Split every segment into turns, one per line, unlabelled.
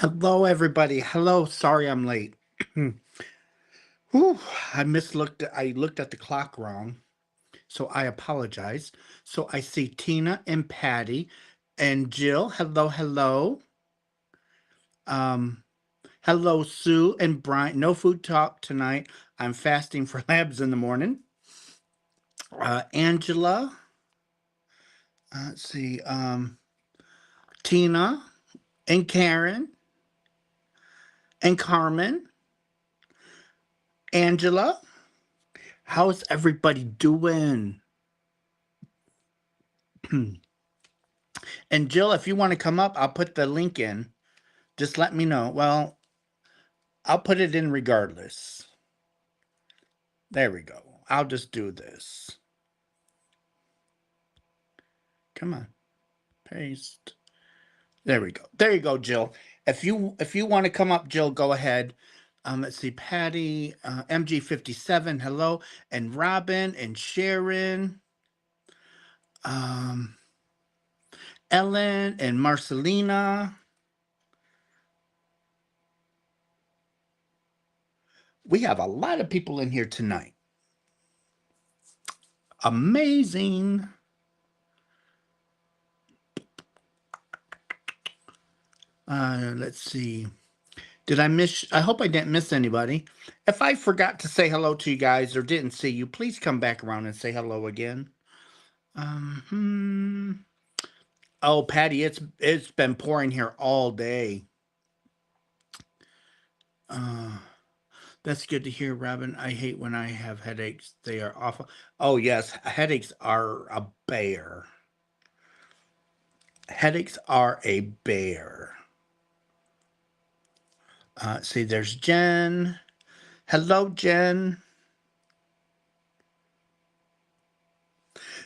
Hello, everybody. Hello. Sorry I'm late. Whew, I looked at the clock wrong, so I apologize. So I see Tina and Patty and Jill. Hello, hello. Um, hello, Sue and Brian. No food talk tonight. I'm fasting for labs in the morning. Angela. Let's see. Tina and Karen and Carmen. Angela. How's everybody doing? And Jill, if you want to come up, I'll put the link in. Just let me know. Well, I'll put it in regardless. There we go. I'll just do this. Come on. Paste. There we go. There you go, Jill. If you want to come up, Jill, go ahead. Let's see, Patty, MG57, hello, and Robin and Sharon, um, Ellen and Marcelina. We have a lot of people in here tonight. Amazing. Let's see. I hope I didn't miss anybody. If I forgot to say hello to you guys or didn't see you, please come back around and say hello again. Oh, Patty, it's been pouring here all day. That's good to hear, Robin. I hate when I have headaches. They are awful. Oh, yes, headaches are a bear. Headaches are a bear. See, there's Jen. Hello, Jen.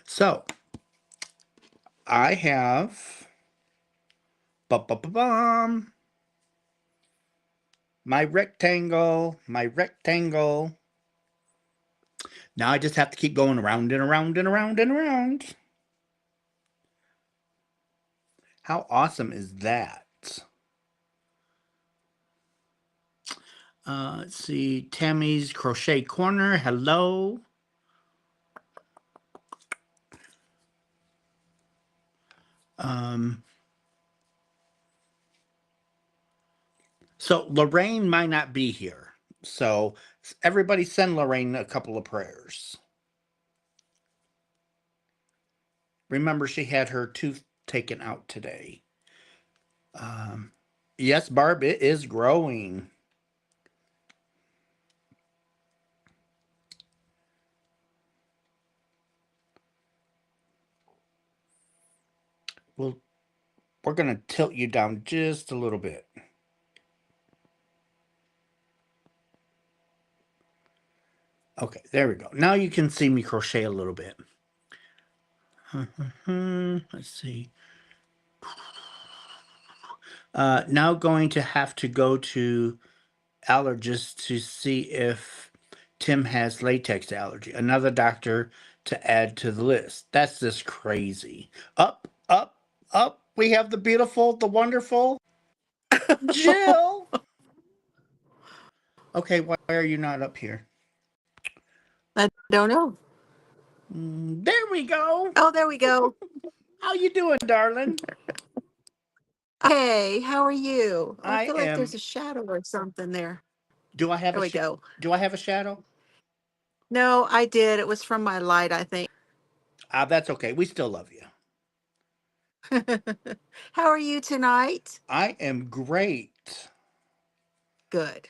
So, I have my rectangle. Now I just have to keep going around and around and around and around. How awesome is that? Let's see, Tammy's Crochet Corner. Hello. So Lorraine might not be here. So everybody send Lorraine a couple of prayers. Remember, she had her tooth taken out today. Yes, Barb, it is growing. Well, we're going to tilt you down just a little bit. Okay, there we go. Now you can see me crochet a little bit. Let's see. Now going to have to go to allergist to see if Tim has latex allergy. Another doctor to add to the list. That's just crazy. Up, up, up. We have the beautiful, the wonderful Jill. Okay, why are you not up here?
I don't know.
There we go.
Oh, there we go.
How you doing, darling?
Hey, how are you? Oh, I
I
feel like
am.
there's a shadow or something there.
Do I have
There we go.
Do I have a shadow?
No, I did. It was from my light, I think.
That's okay. We still love you.
How are you tonight?
I am great.
Good.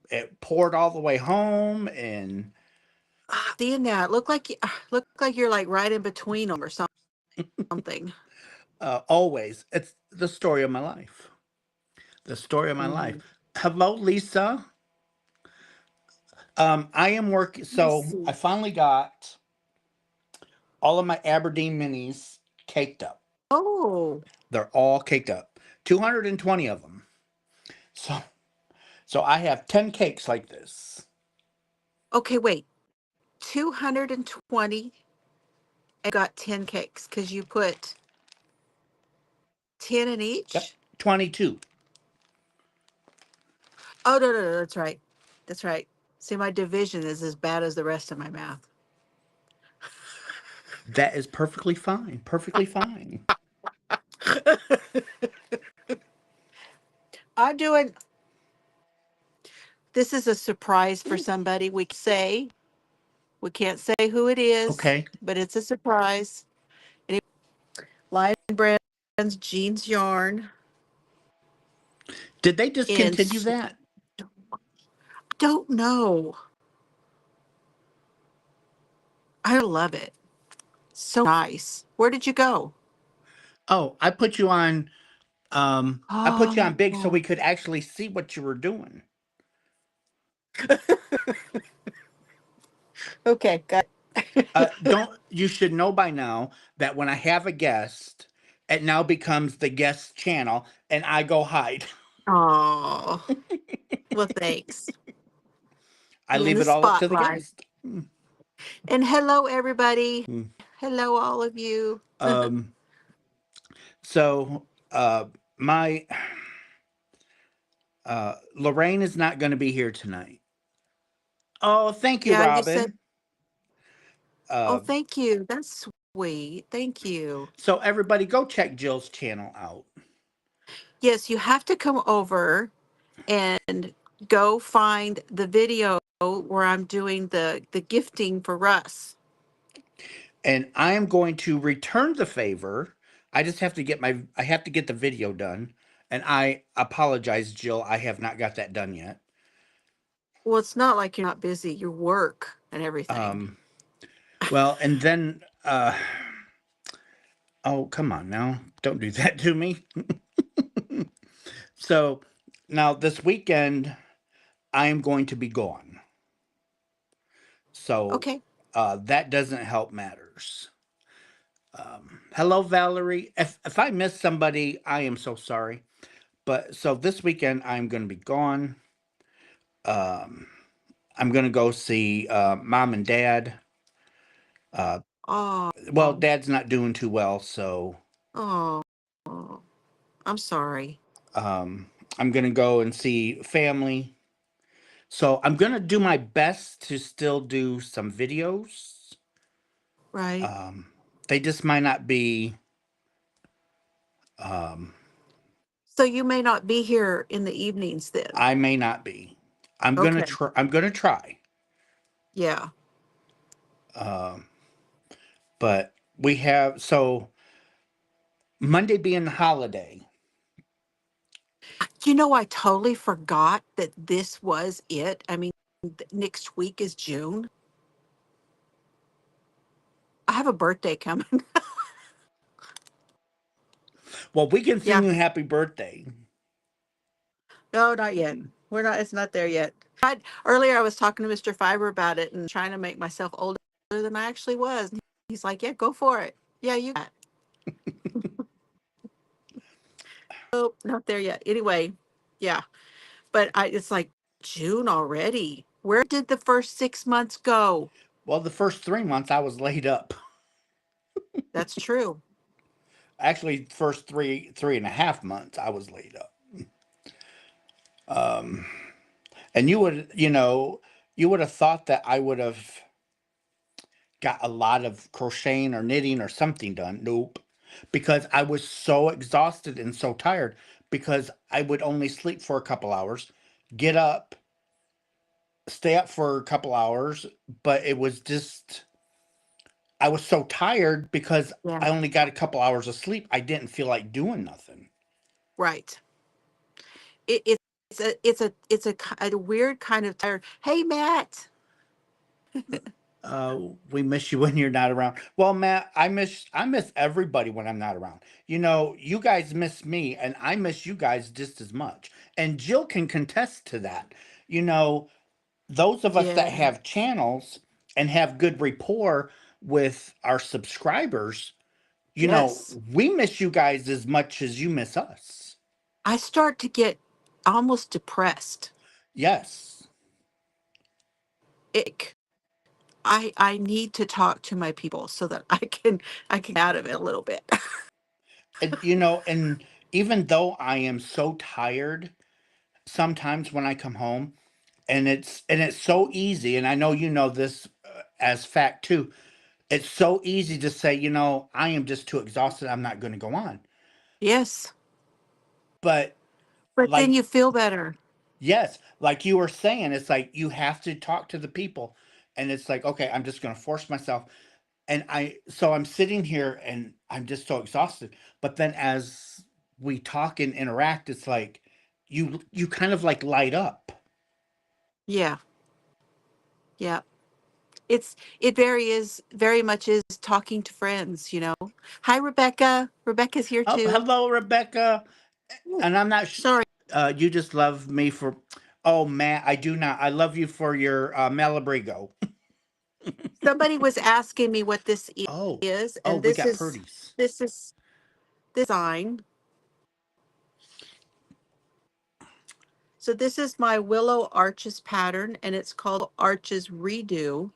It poured all the way home, and
Seeing that, look like you're like right in between them or something.
always, it's the story of my life. The story of my life.
Mm.
Hello, Lisa. I am working.
Let me
So I
see.
finally got all of my Aberdeen minis caked up.
Oh,
They're all caked up. 220 of them. So so I have 10 cakes like this.
okay. Wait, 220 and got 10 cakes because you put 10 in
Yep.
each.
22.
Oh, no, no, no, that's right. That's right. See, my division is as bad as the rest of my math.
That is perfectly fine. Perfectly fine.
I'm doing, this is a surprise for somebody. We can't say who it is,
Okay.
but it's a surprise. Any Lion Brands Jeans Yarn
Did they
in,
discontinue that?
don't know. I love it. So nice. Where did you go?
Oh, I put you on big so
Oh,
we could actually see what you were doing.
okay. Got it.
Don't you should know by now that when I have a guest, it now becomes the guest channel and I go hide.
Oh, well, thanks.
I
You're in
leave
the
it all up to the
spotlight.
guest. Mm,
And hello, everybody.
mm.
Hello, all of you.
Um so my Lorraine is not going to be here tonight. Oh, thank you,
Yeah, you said,
Robin.
oh,
Uh
thank you. That's sweet. Thank you.
so everybody go check Jill's channel out.
Yes, you have to come over and go find the video where I'm doing the gifting for Russ.
And I am going to return the favor. I have to get the video done. And I apologize, Jill, I have not got that done yet.
Well, it's not like you're not busy. Your work and everything.
Um well, and then oh, come on now. Don't do that to me. So, now this weekend I am going to be gone. So,
Okay.
that doesn't help matters. Hello, Valerie. If I miss somebody, I am so sorry. But so this weekend I'm going to be gone. Um, I'm going to go see mom and dad. Uh,
Oh,
well, dad's not doing too well, so
oh, I'm sorry.
I'm going to go and see family. So I'm going to do my best to still do some videos.
Right.
Um, they just might not be. Um,
So you may not be here in the evenings then.
I may not be. I'm gonna
Okay.
try. I'm gonna try.
Yeah.
Um, but we have so Monday being the holiday.
You know, I totally forgot that this was it. I mean, next week is June. I have a birthday coming.
Well, we can sing
Yeah.
you happy birthday.
No, not yet. We're not, it's not there yet. Earlier, I was talking to Mr. Fiber about it and trying to make myself older than I actually was. And he's like, yeah, go for it. Yeah, you got it. Oh, not there yet. Anyway, yeah. But it's like June already. Where did the first 6 months go?
Well, the first 3 months I was laid up.
That's true.
Actually, first three and a half months I was laid up. Um, and you would have thought that I would have got a lot of crocheting or knitting or something done. Nope. Because I was so exhausted and so tired because I would only sleep for a couple hours, get up, stay up for a couple hours, but it was just I was so tired because
Yeah.
I only got a couple hours of sleep. I didn't feel like doing nothing.
Right. It's a weird kind of tired. Hey, Matt.
We miss you when you're not around. Well, Matt, I miss everybody when I'm not around. You guys miss me and I miss you guys just as much. And Jill can contest to that. You know, those of us that
Yeah.
have channels and have good rapport with our subscribers,
Yes.
we miss you guys as much as you miss us.
I start to get almost depressed.
Yes.
Ick. I need to talk to my people so that I can get out of it a little bit.
And even though I am so tired, sometimes when I come home, and it's so easy, and I know you know this as fact too. It's so easy to say, I am just too exhausted. I'm not going to go on.
Yes.
But
But then
like,
you feel better.
yes, like you were saying, it's like you have to talk to the people, and it's like, okay, I'm just going to force myself. And so I'm sitting here and I'm just so exhausted. But then as we talk and interact, it's like you kind of like light up.
Yeah. Yeah. It very much is talking to friends. Hi, Rebecca. Rebecca's here
Oh,
too.
hello, Rebecca.
Ooh,
And I'm not.
sorry.
You just love me for. Oh, Matt, I do not. I love you for your Malabrigo.
Somebody was asking me what this
Oh,
is,
oh,
and
we
this
got
is
Purdy's.
this is design. So this is my Willow Arches pattern, and it's called Arches Redo.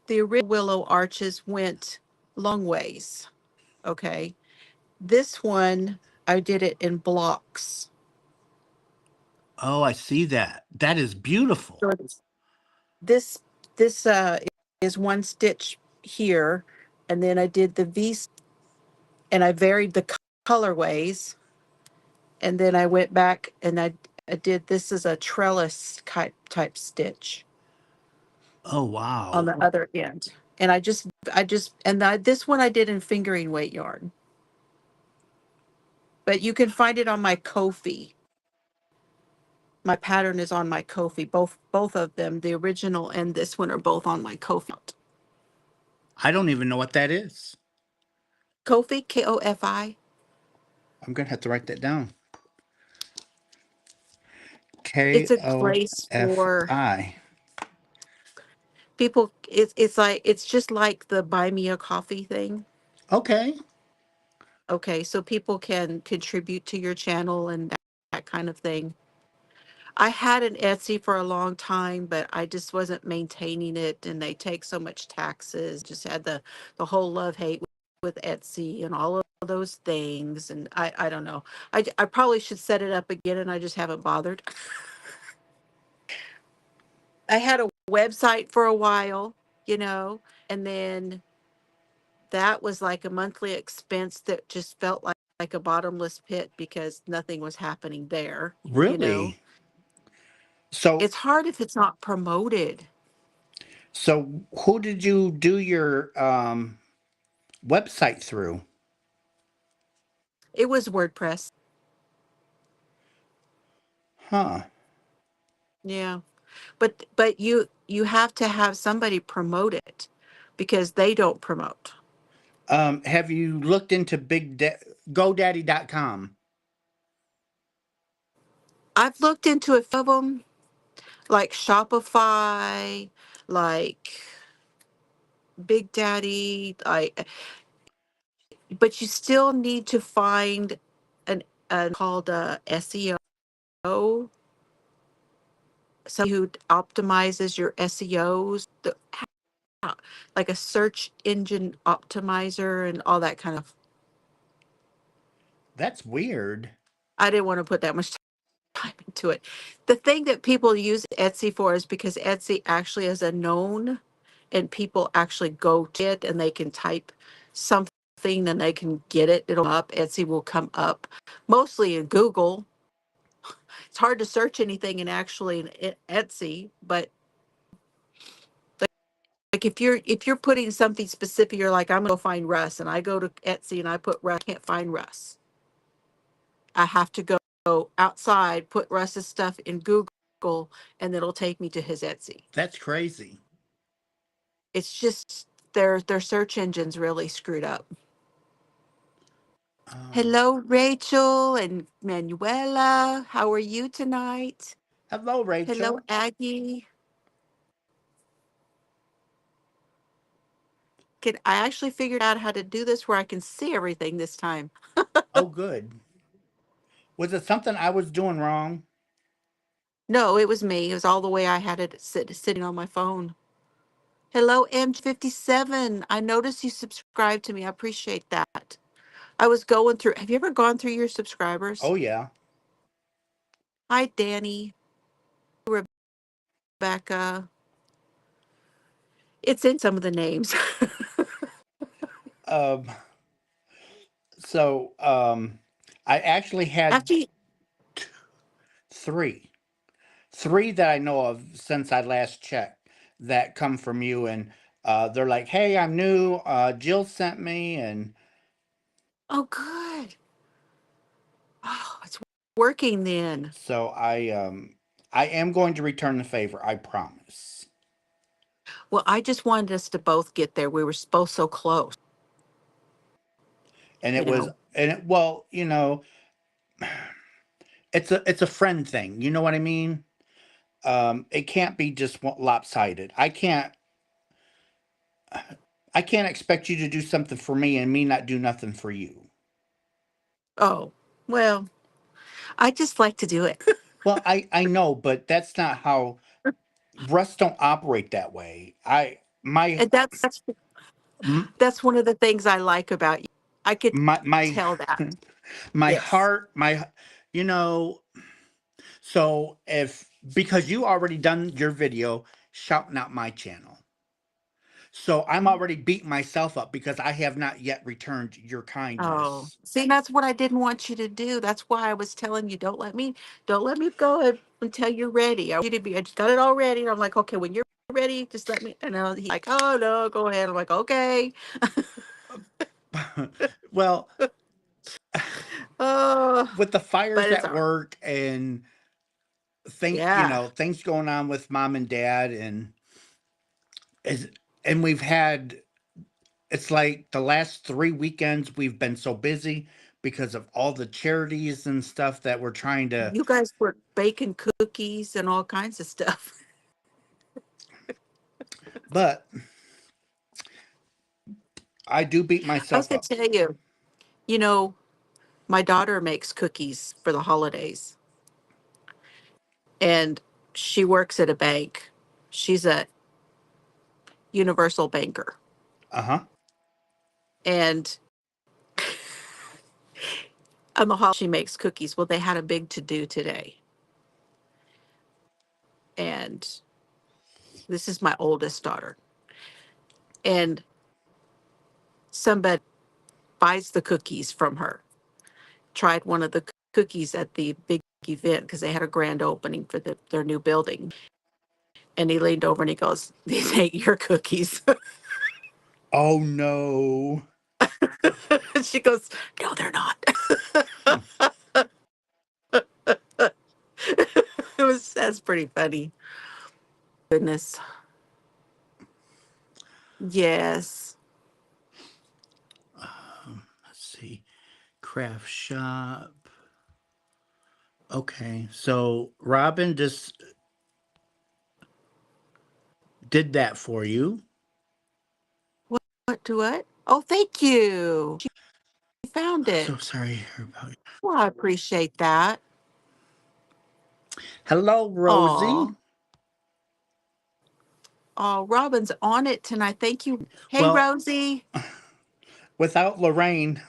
The original Willow Arches went long ways. Okay. This one, I did it in blocks.
Oh, I see that. That is beautiful.
So this this is one stitch here, and then I did the V, and I varied the colorways, and then I went back and I did this is a trellis type stitch
Oh,
on
wow.
the other end. And this one I did in fingering weight yarn, but you can find it on my Ko-fi. My pattern is on my Ko-fi. Both of them, the original and this one, are both on my Ko-fi.
I don't even know what that is.
Ko-fi, Kofi.
I'm going to have to write that down. K
It's a
O
place
F
for
I.
people. It's just like the buy me a coffee thing.
Okay.
Okay, so people can contribute to your channel and that kind of thing. I had an Etsy for a long time, but I just wasn't maintaining it, and they take so much taxes. Just had the whole love hate with Etsy and all of those things, and I don't know. I probably should set it up again, and I just haven't bothered. I had a website for a while, you know, and then that was like a monthly expense that just felt like a bottomless pit because nothing was happening there, you know.
Really? So,
It's hard if it's not promoted.
so who did you do your website through?
It was WordPress.
Huh.
Yeah. But you have to have somebody promote it because they don't promote.
Have you looked into GoDaddy.com?
I've looked into a few of them, like Shopify, like Big Daddy, but you still need to find an called SEO, somebody who optimizes your SEOs, like a search engine optimizer and all that kind of.
That's weird.
I didn't want to put that much time into it. The thing that people use Etsy for is because Etsy actually is a known, and people actually go to it and they can type something and they can get it. It'll up. Etsy will come up mostly in Google. It's hard to search anything in actually in Etsy, but like if you're putting something specific, you're like, I'm gonna go find Russ, and I go to Etsy and I put Russ, can't find Russ. I have to go outside, put Russ's stuff in Google, and it'll take me to his Etsy.
That's crazy.
It's just their search engine's really screwed up.
Um,
Hello, Rachel and Manuela. How are you tonight?
Hello,
Hello,
Rachel.
Aggie. I actually figured out how to do this where I can see everything this time.
Oh, good. Was it something I was doing wrong?
No, it was me. It was all the way I had it sitting on my phone. Hello, M57. I noticed you subscribed to me. I appreciate that. I was going through. Have you ever gone through your subscribers?
Oh yeah.
Hi, Danny, Rebecca. It's in some of the names.
Um, so I actually had
After you,
three, three that I know of since I last checked that come from you, and they're like, "Hey, I'm new. Jill sent me," and
oh, good. Oh, it's working then.
so I am going to return the favor. I promise.
Well, I just wanted us to both get there. We were both so close,
And
you
it was,
know.
and it, well, it's a friend thing. You know what I mean? It can't be just lopsided. I can't expect you to do something for me and me not do nothing for you.
Oh, well, I just like to do it.
Well, I know, but that's not how Russ don't operate that way. I my
And
m-
that's one of the things I like about you. I could
my
tell that.
my
Yes.
heart, you know, so if because you already done your video shouting out my channel. So I'm already beating myself up because I have not yet returned your
Oh,
kindness.
see, that's what I didn't want you to do. That's why I was telling you, don't let me go until you're ready. I want you to be, I just got it all ready. And I'm like, okay, when you're ready, just let me. And he's like, oh no, go ahead. I'm like, okay.
Well,
Oh,
with the
but
fires
it's
at
all right.
work and
Yeah.
things going on with mom and dad is and we've had it's like the last 3 weekends we've been so busy because of all the charities and stuff that we're trying to,
You guys were baking cookies and all kinds of stuff.
but I do beat
I was
myself
going
up.
to tell you, you know, my daughter makes cookies for the holidays and she works at a bank. She's a universal banker.
Uh-huh.
And on the holiday, she makes cookies. Well, they had a big to do today. And this is my oldest daughter. And somebody buys the cookies from her. Tried one of the cookies at the big event because they had a grand opening for their new building. And he leaned over and he goes, these ain't your cookies.
Oh no.
She goes, no, they're not. That's pretty funny. Goodness. Yes.
Let's see. Craft shop. Okay. So Robin just did that for you.
What to what? Oh, thank you. She found
I'm so
it.
sorry about.
Well, I appreciate that.
Hello, Rosie.
Oh, oh, Robin's on it tonight. Thank you. Hey,
Well,
Rosie.
without Lorraine,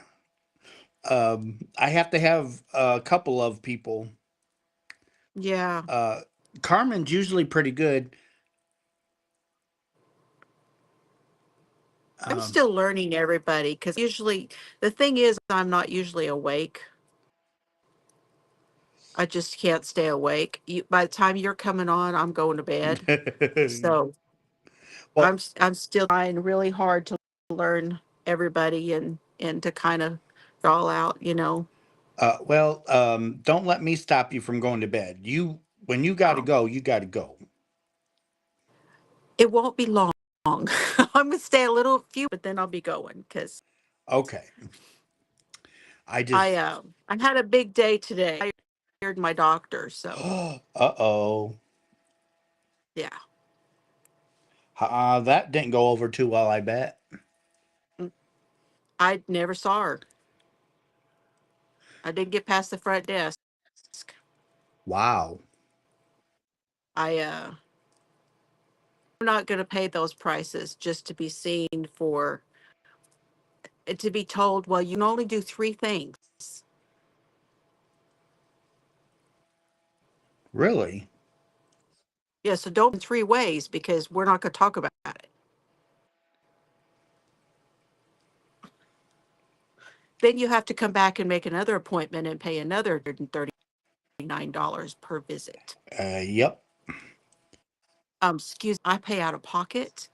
I have to have a couple of people.
Yeah,
Uh, Carmen's usually pretty good.
I'm
Um,
still learning everybody because usually the thing is, I'm not usually awake. I just can't stay awake. By the time you're coming on, I'm going to bed. So
well,
I'm still trying really hard to learn everybody and to kind of draw out, you know.
don't let me stop you from going to bed. When you got to
Um,
go, you got to go.
it won't be long. I'm gonna stay a little few, but then I'll be going because
Okay. I just,
I had a big day today. I hired my doctor, so
uh-oh.
yeah.
That didn't go over too well, I bet.
Mm, I never saw her. I didn't get past the front desk.
Wow.
I I'm not gonna pay those prices just to be seen for to be told, well, you can only do three things.
Really?
Yeah, so don't in three ways because we're not going to talk about it. Then you have to come back and make another appointment and pay another $139 per visit.
Yep.
Excuse me, I pay out of pocket.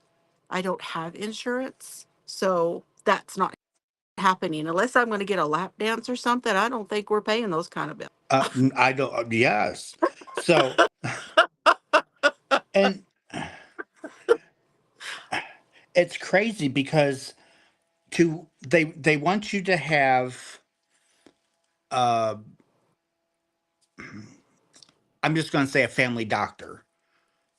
I don't have insurance. So that's not happening. Unless I'm going to get a lap dance or something, I don't think we're paying those kind of bills.
I don't. Yes. So, and it's crazy because they want you to have. Uh, I'm just going to say a family doctor.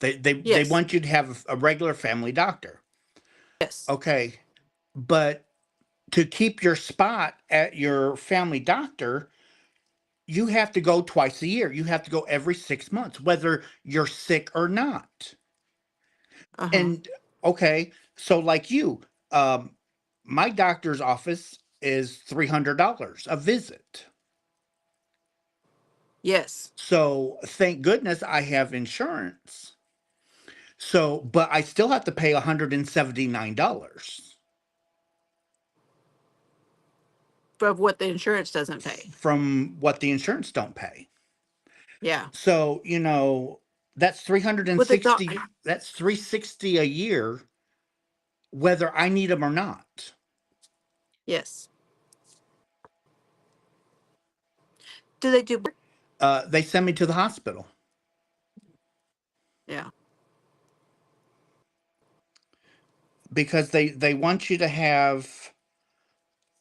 They
Yes.
want you to have a regular family doctor.
Yes.
Okay, but to keep your spot at your family doctor, you have to go twice a year. You have to go every 6 months, whether you're sick or not.
Uh-huh.
And okay, so like you, um, my doctor's office is $300 a visit.
Yes.
So thank goodness I have insurance. So, but I still have to pay $179
Of what the insurance doesn't pay.
from what the insurance don't pay.
Yeah.
So, that's
With the doc
360 that's 360 a year whether I need them or not.
yes. Do they do
They send me to the hospital
yeah.
because they want you to have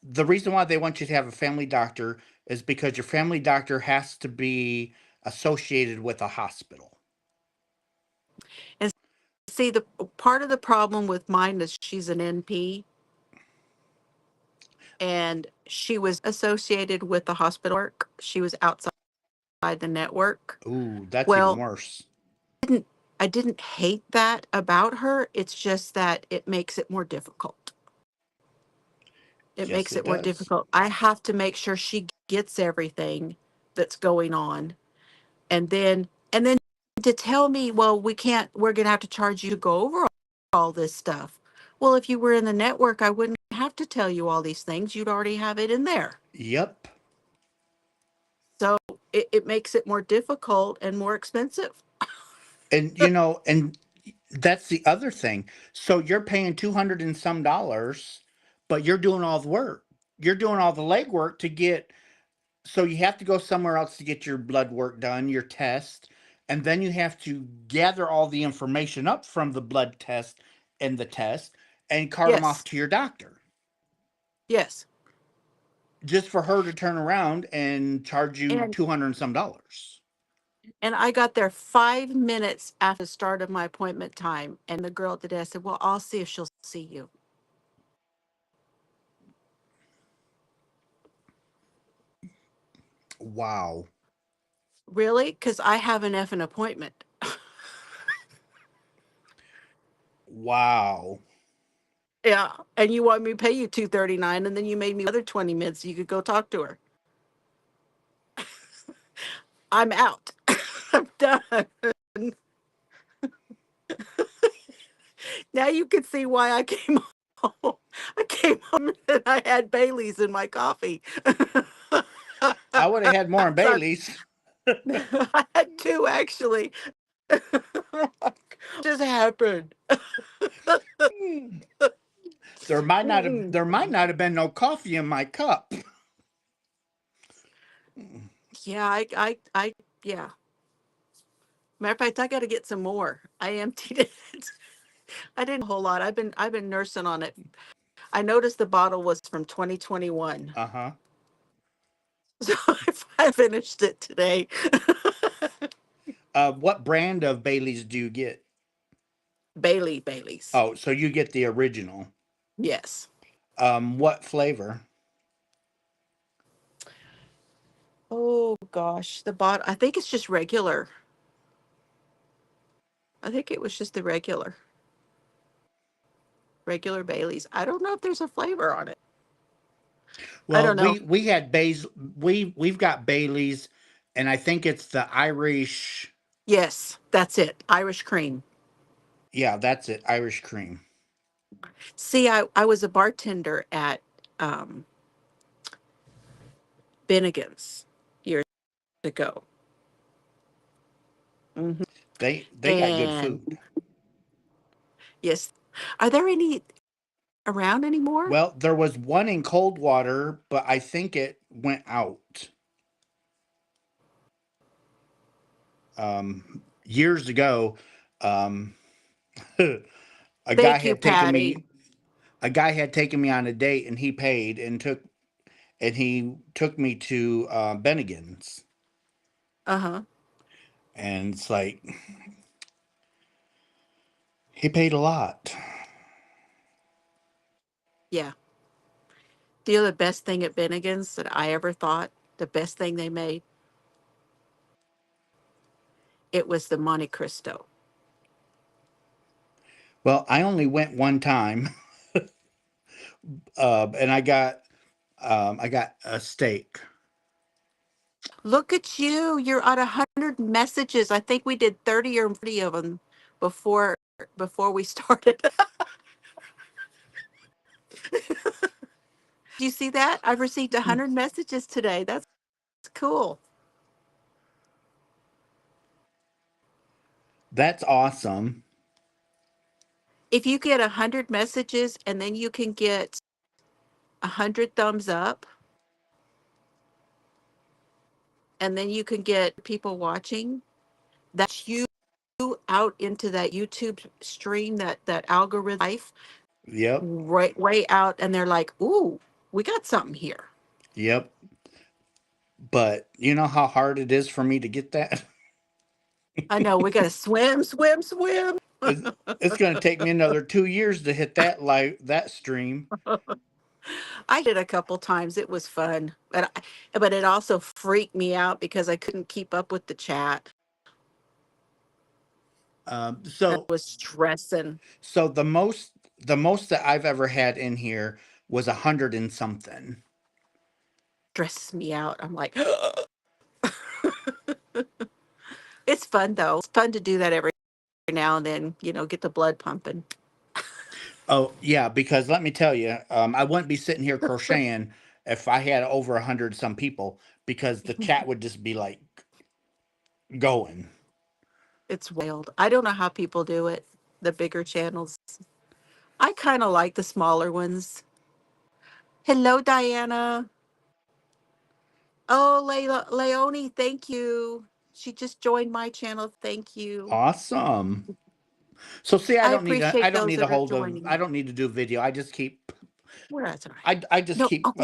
the reason why they want you to have a family doctor is because your family doctor has to be associated with a hospital.
And see the part of the problem with mine is she's an NP and she was associated with the hospital work. She was outside the network.
Ooh, that's even
Well,
worse.
didn't I didn't hate that about her. It's just that it makes it more difficult. It
Yes,
makes
it
it more
does.
difficult. I have to make sure she gets everything that's going on. And then to tell me, well, we're going to have to charge you to go over all this stuff. Well, if you were in the network, I wouldn't have to tell you all these things. You'd already have it in there.
Yep.
So it makes it more difficult and more expensive.
And that's the other thing. So you're paying 200 and some dollars, but you're doing all the work. You're doing all the legwork to get. So you have to go somewhere else to get your blood work done, your test, and then you have to gather all the information up from the blood test and the test and cart them off
Yes.
to your doctor.
Yes.
Just for her to turn around and charge you
And
200 and some dollars.
and I got there 5 minutes after the start of my appointment time. And the girl at the desk said, well, I'll see if she'll see you.
Wow.
Really? Because I have an effing appointment.
Wow.
Yeah. And you want me to pay you $239 and then you made me another 20 minutes so you could go talk to her. I'm out. I'm done. Now you can see why I came home. I came home and I had Bailey's in my coffee.
I would have had more in
So
Bailey's.
I had two actually. Just happened. Mm-mm.
There might not have been no coffee in my cup.
Yeah, yeah. Matter of fact, I got to get some more. I emptied it. I didn't a whole lot. I've been nursing on it. I noticed the bottle was from 2021,
Uh-huh.
so I finished it today.
What brand of Bailey's do you get?
Bailey's.
Oh, so you get the original.
Yes.
What flavor?
Oh gosh, the bottle. I think it's just regular. I think it was just the regular Bailey's. I don't know if there's a flavor on it. I
Well,
don't know.
we had Bays. We've got Bailey's, and I think it's the Irish.
Yes, that's it. Irish cream.
Yeah, that's it. Irish cream.
See, I was a bartender at um, Bennigan's years ago. Hmm.
They got good
And
food.
yes, are there any around anymore?
Well, there was one in Coldwater, but I think it went out years ago. Um, a guy
Thank you,
had taken me.
Patty.
A guy had taken me on a date, and he paid and he took me to Bennigan's,
Uh huh.
and it's like he paid a lot.
Yeah. You know the best thing at Bennigan's that I ever thought, the best thing they made, it was the Monte Cristo.
Well, I only went one time, and I got a steak.
Look at you. You're at 100 messages. I think we did 30 or 40 of them before before we started. Do you see that? I've received 100 messages today. That's cool.
That's awesome.
If you get 100 messages and then you can get 100 thumbs up and then you can get people watching, that's you out into that YouTube stream, that algorithm life,
Yep,
right way out, and they're like, "Ooh, we got something here."
yep. But you know how hard it is for me to get that.
I know we got to swim, swim, swim.
it's it's going to take me another 2 years to hit that stream.
I did a couple times. It was fun, but it also freaked me out because I couldn't keep up with the chat.
Um,
I
so
was stressing.
so the most that I've ever had in here was 100 and something.
Stresses me out. I'm like, it's fun though. It's fun to do that every now and then. Get the blood pumping.
Oh yeah, because let me tell you, I wouldn't be sitting here crocheting if I had over 100 some people because the chat would just be like going.
It's wild. I don't know how people do it. The bigger channels. I kind of like the smaller ones. Hello, Diana. Oh, Leonie, thank you. She just joined my channel. Thank you.
Awesome. So see,
I appreciate those that are
I
joining.
don't need to do video.
Where else am I?
I just
No,
keep
okay.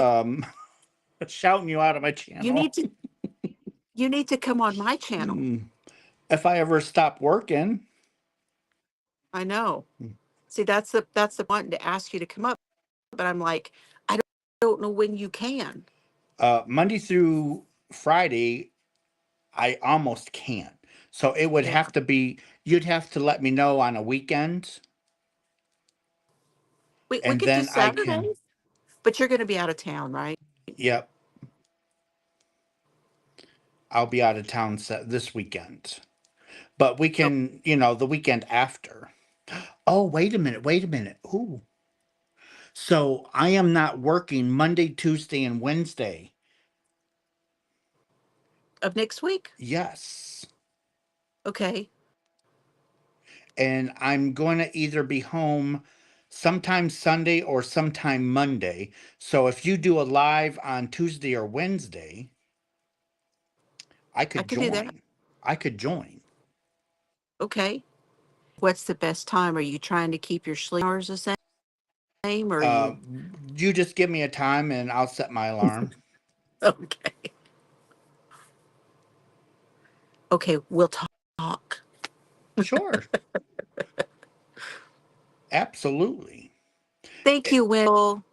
shouting you out of my
You
channel.
need to you need to come on my channel.
Hmm. If I ever stop working,
I know. See, that's the one to ask you to come up, but I'm like, I don't know when you can.
Monday through Friday, I almost can't. So it would
Yeah.
have to be, you'd have to let me know on a weekend,
We
and
could do
then I can,
Saturdays, but you're going to be out of town, right?
yep, I'll be out of town this weekend. But we
Oh,
can, the weekend after. Oh, wait a minute. Ooh. So I am not working Monday, Tuesday, and Wednesday.
of next week.
Yes.
Okay.
And I'm going to either be home sometime Sunday or sometime Monday. So if you do a live on Tuesday or Wednesday, I
I
could
can do that.
join. I could join.
Okay. What's the best time? Are you trying to keep your sleep hours the same, or are
Uh,
you
you just give me a time and I'll set my alarm.
okay? Okay, we'll talk.
Sure, absolutely.
Thank
It,
you, Will.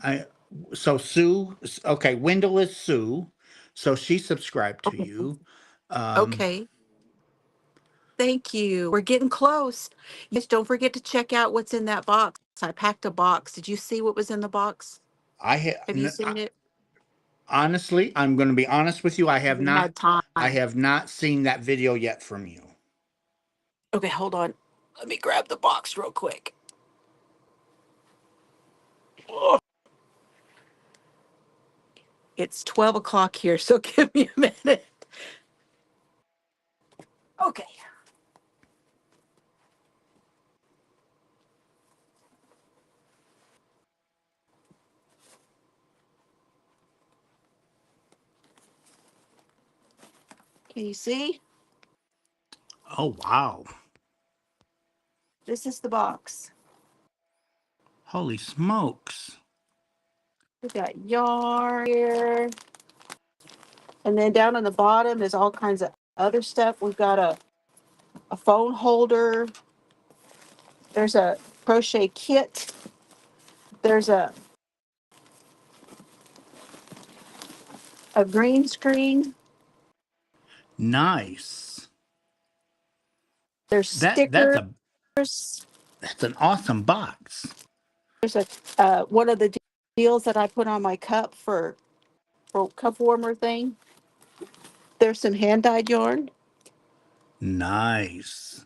I so Sue. Okay, Wendell is Sue, so she subscribed to
Okay.
you. Um,
Okay. Thank you. We're getting close. Yes, don't forget to check out what's in that box. I packed a box. Did you see what was in the box?
I
Have you seen it?
honestly, I'm going to be honest with you. I have
You
not.
had time.
I have not seen that video yet from you.
Okay, hold on. Let me grab the box real quick. Oh, it's 12 o'clock here, so give me a minute. Okay. Can you see?
Oh wow!
This is the box.
Holy smokes!
We got yarn here. And then down on the bottom is all kinds of other stuff. We've got a phone holder. There's a crochet kit. There's a green screen.
Nice.
There's
That's
stickers.
a that's an awesome box.
There's a one of the deals that I put on my cup for cup warmer thing. There's some hand dyed yarn.
Nice.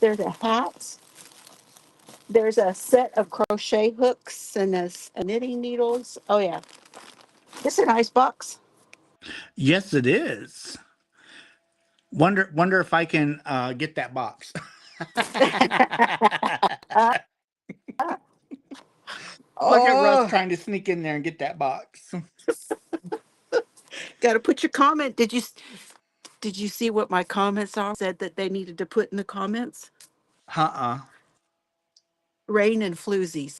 There's a hat. There's a set of crochet hooks and a knitting needles. Oh yeah, it's a nice box.
Yes, it is. Wonder if I can get that box. Look at Russ
Oh,
trying to sneak in there and get that box.
got to put your comment. Did you see what my comments are? Said that they needed to put in the comments.
Uh-uh.
Rain and floozies.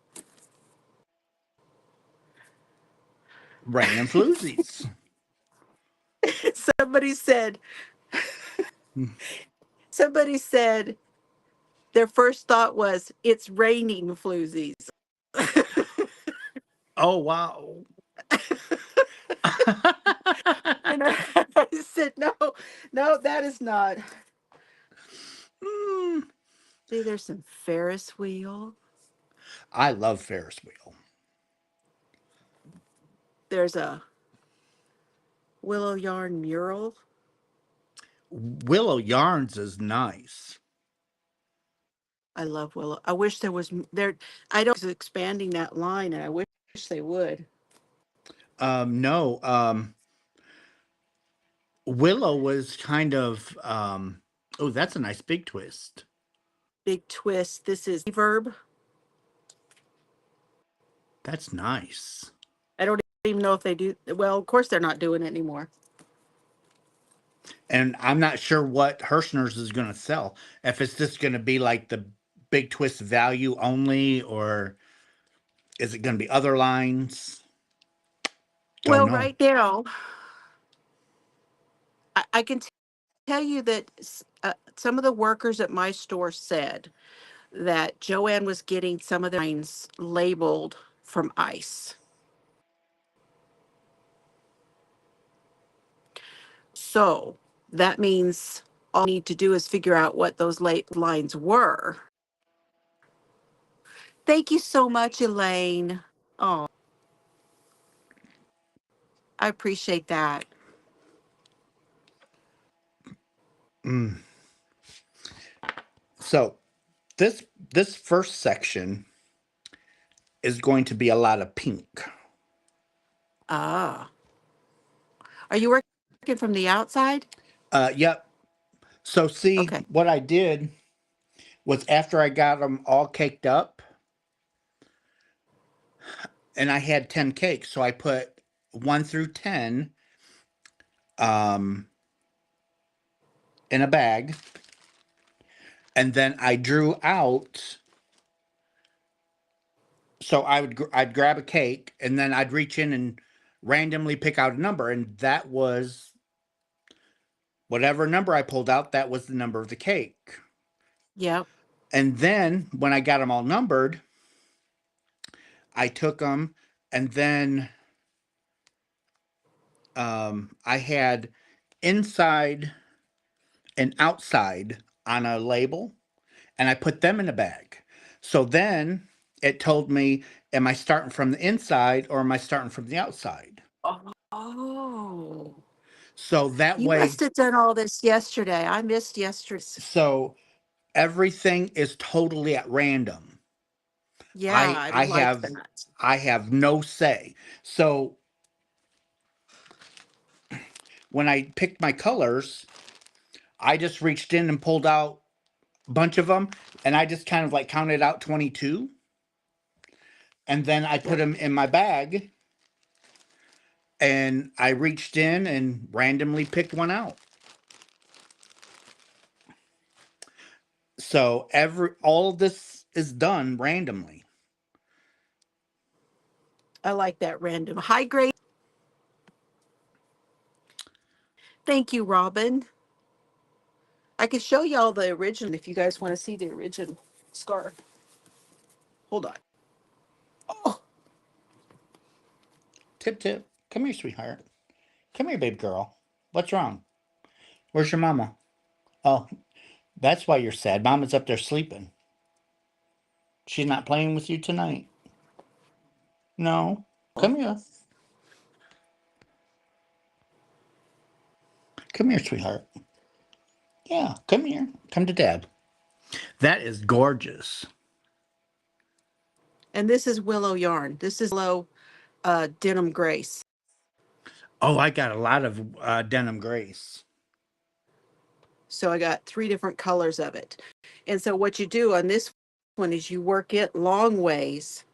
Rain and floozies.
somebody said. Somebody said their first thought was it's raining floozies.
Oh wow.
And I said, no, no, that is not.
Mm,
See, there's some Ferris wheel.
I love Ferris wheel.
There's a willow yarn mural.
Willow yarns is nice.
I love willow. I wish there was there. I don't expanding that line, and I wish they would.
No. Willow was kind of oh, that's a nice big twist.
Big twist. This is verb.
That's nice.
I don't even know if they do. Well, of course they're not doing it anymore.
And I'm not sure what Herrschners is going to sell. If it's just going to be like the big twist value only, or is it going to be other lines? Don't
Well,
know.
right now, I can tell you that some of the workers at my store said that Joanne was getting some of the lines labeled from ice. So that means all I need to do is figure out what those late lines were. Thank you so much, Elaine. Oh, I appreciate that.
Mm. So this first section is going to be a lot of pink.
Ah, are you working from the outside?
Yep. So see,
Okay.
what I did was after I got them all caked up, and I had 10 cakes, so I put 1 through 10 um, in a bag, and then I drew out. So I'd grab a cake, and then I'd reach in and randomly pick out a number, and that was whatever number I pulled out. That was the number of the cake.
Yep.
And then when I got them all numbered, I took them, and then I had inside and outside on a label, and I put them in a bag. So then it told me, am I starting from the inside or am I starting from the outside?
Oh,
So that
you
way,
must have done all this yesterday. I missed yesterday's.
so everything is totally at random.
Yeah,
I
I
I
like
have
that.
I have no say. So when I picked my colors, I just reached in and pulled out a bunch of them, and I just kind of like counted out 22, and then I put
Yep.
them in my bag, and I reached in and randomly picked one out. So every all of this is done randomly.
I like that random. Hi, Grace. Thank you, Robin. I can show y'all the original if you guys want to see the original scarf. Hold on. Oh,
Tip tip, come here, sweetheart. Come here, babe girl. What's wrong? Where's your mama? Oh, that's why you're sad. Mama's up there sleeping. She's not playing with you tonight. No. Come here. Come here, sweetheart. Yeah, come here. Come to dad. That is gorgeous.
and this is willow yarn. This is willow denim grace.
Oh, I got a lot of denim grace.
So I got 3 different colors of it. And so what you do on this one is you work it long ways.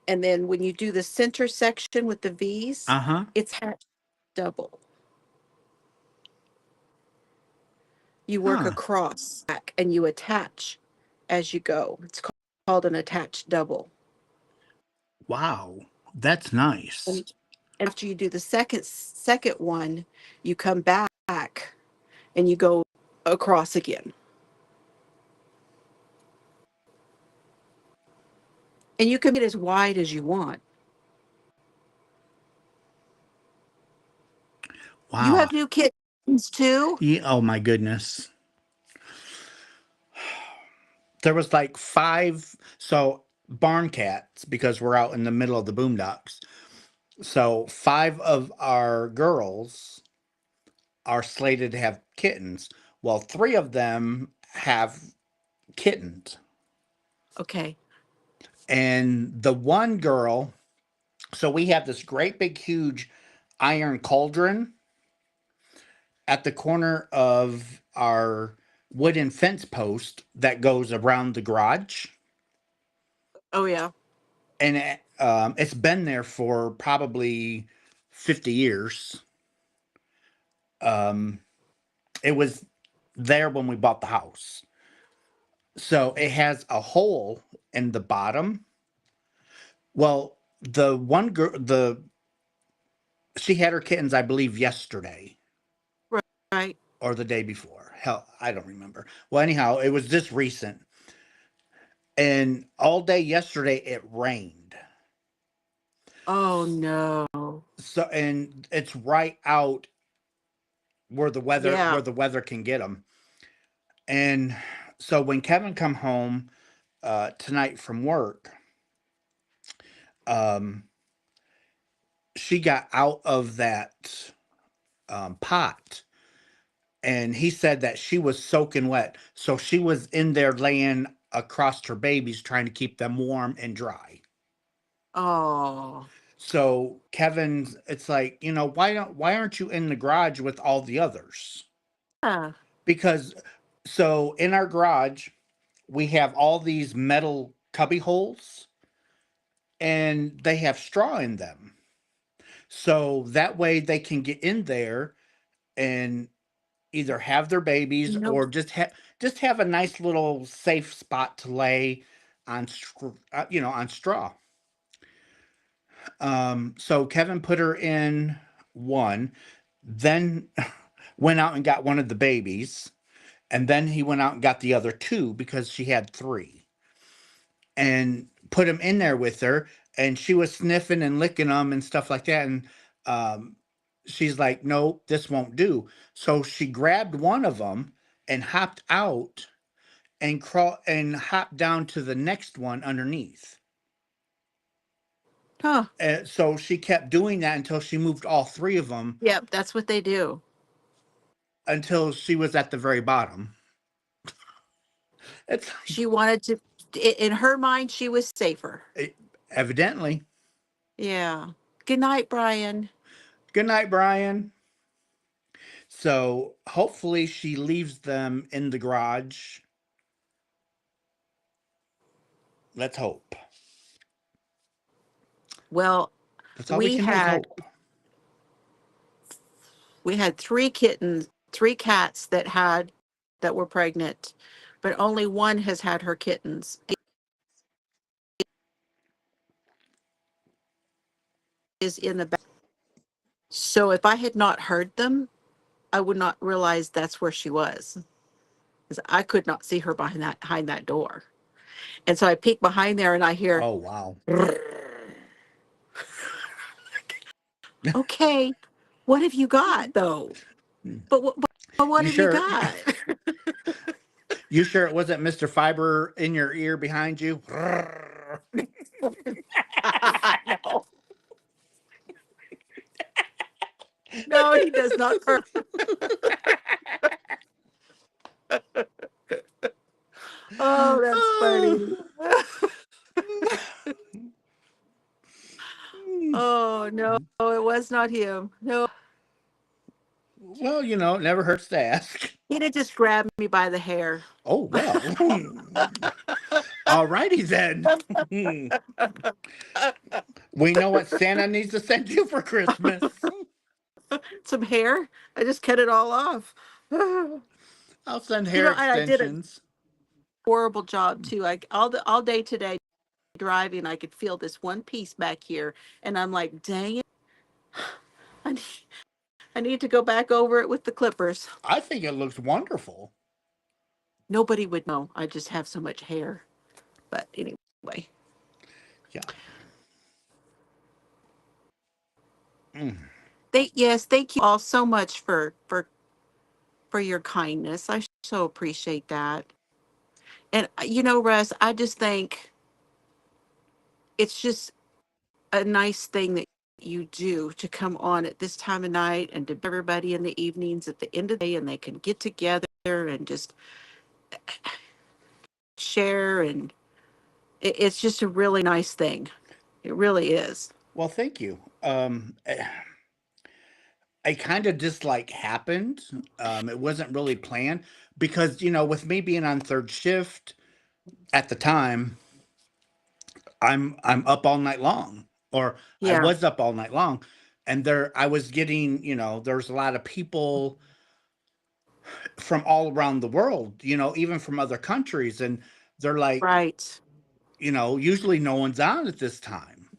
And then when you do the center section with the V's,
Uh huh.
it's hatched double. You work
Huh.
across back and you attach as you go. It's called an attached double.
Wow. That's nice.
And after you do the second one, you come back and you go across again. And you can make it as wide as you want. You
Wow.
have new kittens too?
Yeah, oh my goodness. There was like five. So barn cats, because we're out in the middle of the boondocks. So five of our girls are slated to have kittens. Well, three of them have kittens.
Okay.
And the one girl, so we have this great big huge iron cauldron at the corner of our wooden fence post that goes around the garage.
Oh yeah.
And it's been there for probably 50 years. Um, it was there when we bought the house. So it has a hole in the bottom. Well, the one girl, she had her kittens, I believe, yesterday
Right.
or the day before. Hell, I don't remember. Well, anyhow, it was just recent. And all day yesterday it rained.
Oh no.
So and it's right out
Yeah.
where the weather can get them. And so when Kevin come home tonight from work, um, she got out of that pot, and he said that she was soaking wet. So she was in there laying across her babies, trying to keep them warm and dry.
Oh.
So Kevin's, it's like, why aren't you in the garage with all the others?
Yeah.
Because so in our garage we have all these metal cubby holes, and they have straw in them. So that way they can get in there and either have their babies
Nope.
or just have a nice little safe spot to lay on on straw. So Kevin put her in one, then went out and got one of the babies, and then he went out and got the other two because she had three, and put them in there with her, and she was sniffing and licking them and stuff like that. And um, she's like, no, this won't do. So she grabbed one of them and hopped out and hopped down to the next one underneath.
Huh.
So she kept doing that until she moved all three of them
Yep, that's what they do.
until she was at the very bottom. It's like,
She wanted to, in her mind, she was safer.
evidently.
Yeah. Good night, Brian.
Good night, Brian. So hopefully she leaves them in the garage. Let's hope.
Well,
That's all we
we
can do is
had
hope.
we had three kittens, three cats that were pregnant, but only one has had her kittens. Is in the back. So if I had not heard them, I would not realize that's where she was. Because I could not see her behind that door. And so I peek behind there and I hear,
Oh, wow.
okay, what have you got though? But what
You
have you
sure?
got?
You sure it wasn't Mr. Fiber in your ear behind you?
No, no, he does not purr. Oh, that's funny. Oh no, it was not him. No,
Well, it never hurts to ask.
he'd have just grabbed me by the hair.
Oh, well. All righty then. We know what Santa needs to send you for Christmas.
Some hair. I just cut it all off. You
I'll send hair
know, and I did a
extensions.
horrible job too. Like all day today driving, I could feel this one piece back here, and I'm like, dang it, I need, I need to go back over it with the clippers.
I think it looks wonderful.
Nobody would know. I just have so much hair. But anyway,
Yeah. Mm.
thank you all so much for your kindness. I so appreciate that. And Russ, I just think it's just a nice thing that you do to come on at this time of night and to everybody in the evenings at the end of the day and they can get together and just share and it's just a really nice thing. It really is.
Well, thank you. It kind of just like happened. It wasn't really planned because, with me being on third shift at the time, I'm up all night long, or I
Yeah,
was up all night long, and I was getting, there's a lot of people from all around the world, even from other countries, and they're like,
right.
usually no one's on at this time.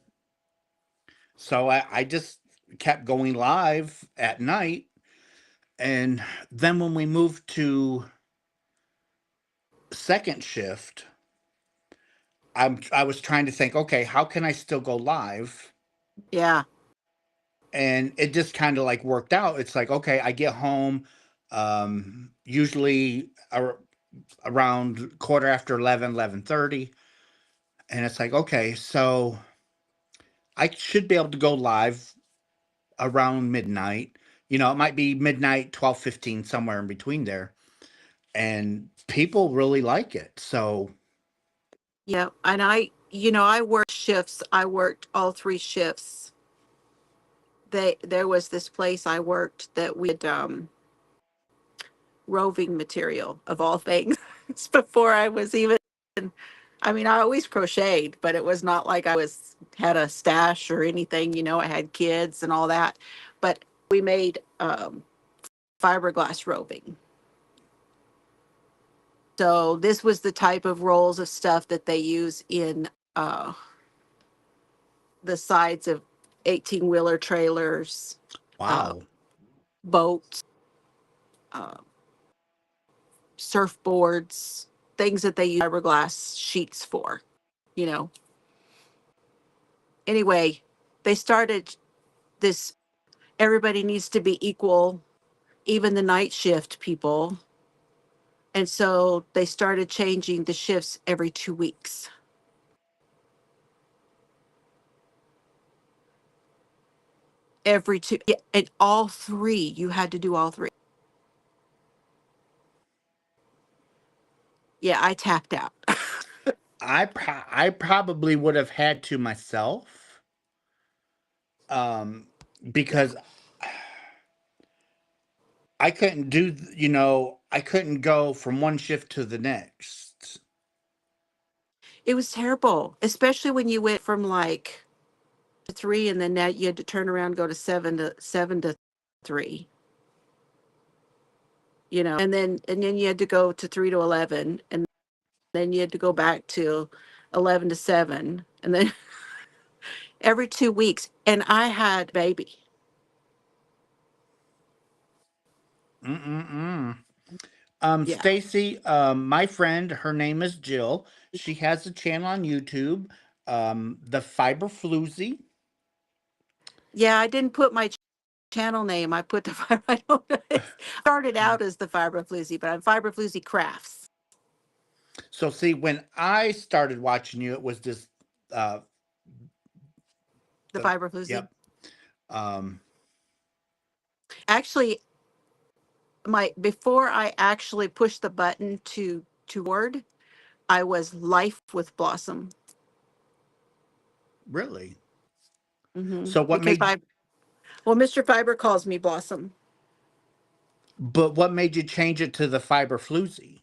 So I just kept going live at night. And then when we moved to second shift, I was trying to think, okay, how can I still go live?
Yeah,
And it just kind of like worked out. It's like, okay, I get home usually around quarter after 11, 11:30, and it's like, okay, so I should be able to go live around midnight. It might be midnight, 12:15, somewhere in between there. And people really like it. So,
yeah. And I worked shifts. I worked all three shifts. There was this place I worked that we had roving material of all things before I was even. I mean, I always crocheted, but it was not like I was had a stash or anything. I had kids and all that, but we made fiberglass roving. So this was the type of rolls of stuff that they use in the sides of 18-wheeler trailers, uh,
wow.
boats, uh, surfboards, things that they use fiberglass sheets for. You know. Anyway, they started this. everybody needs to be equal, even the night shift people. And so they started changing the shifts every 2 weeks. Every two, yeah, and all three, you had to do all three. Yeah, I tapped out.
I probably would have had to myself, um, because I couldn't do, I couldn't go from one shift to the next.
It was terrible, especially when you went from like to three, and then now you had to turn around and go to seven to 3. And then you had to go to 3 to 11, and then you had to go back to 11 to 7, and then every 2 weeks. And I had a baby.
Mm-mm-mm.
Yeah.
Stacy, my friend, her name is Jill. She has a channel on YouTube, the Fiber Floozy.
Yeah, I didn't put my channel name. I put the fiber. I don't know. It started out as the Fiber Floozy, but I'm Fiber Floozy Crafts.
So see, when I started watching you, it was this, uh,
The
the
Fiber Floozy.
yep, um,
Actually, my before I actually pushed the button to word, I was Life with Blossom.
really.
Hmm.
So what
Because
made,
I well, Mr. Fiber calls me Blossom.
but what made you change it to the Fiber Floozy?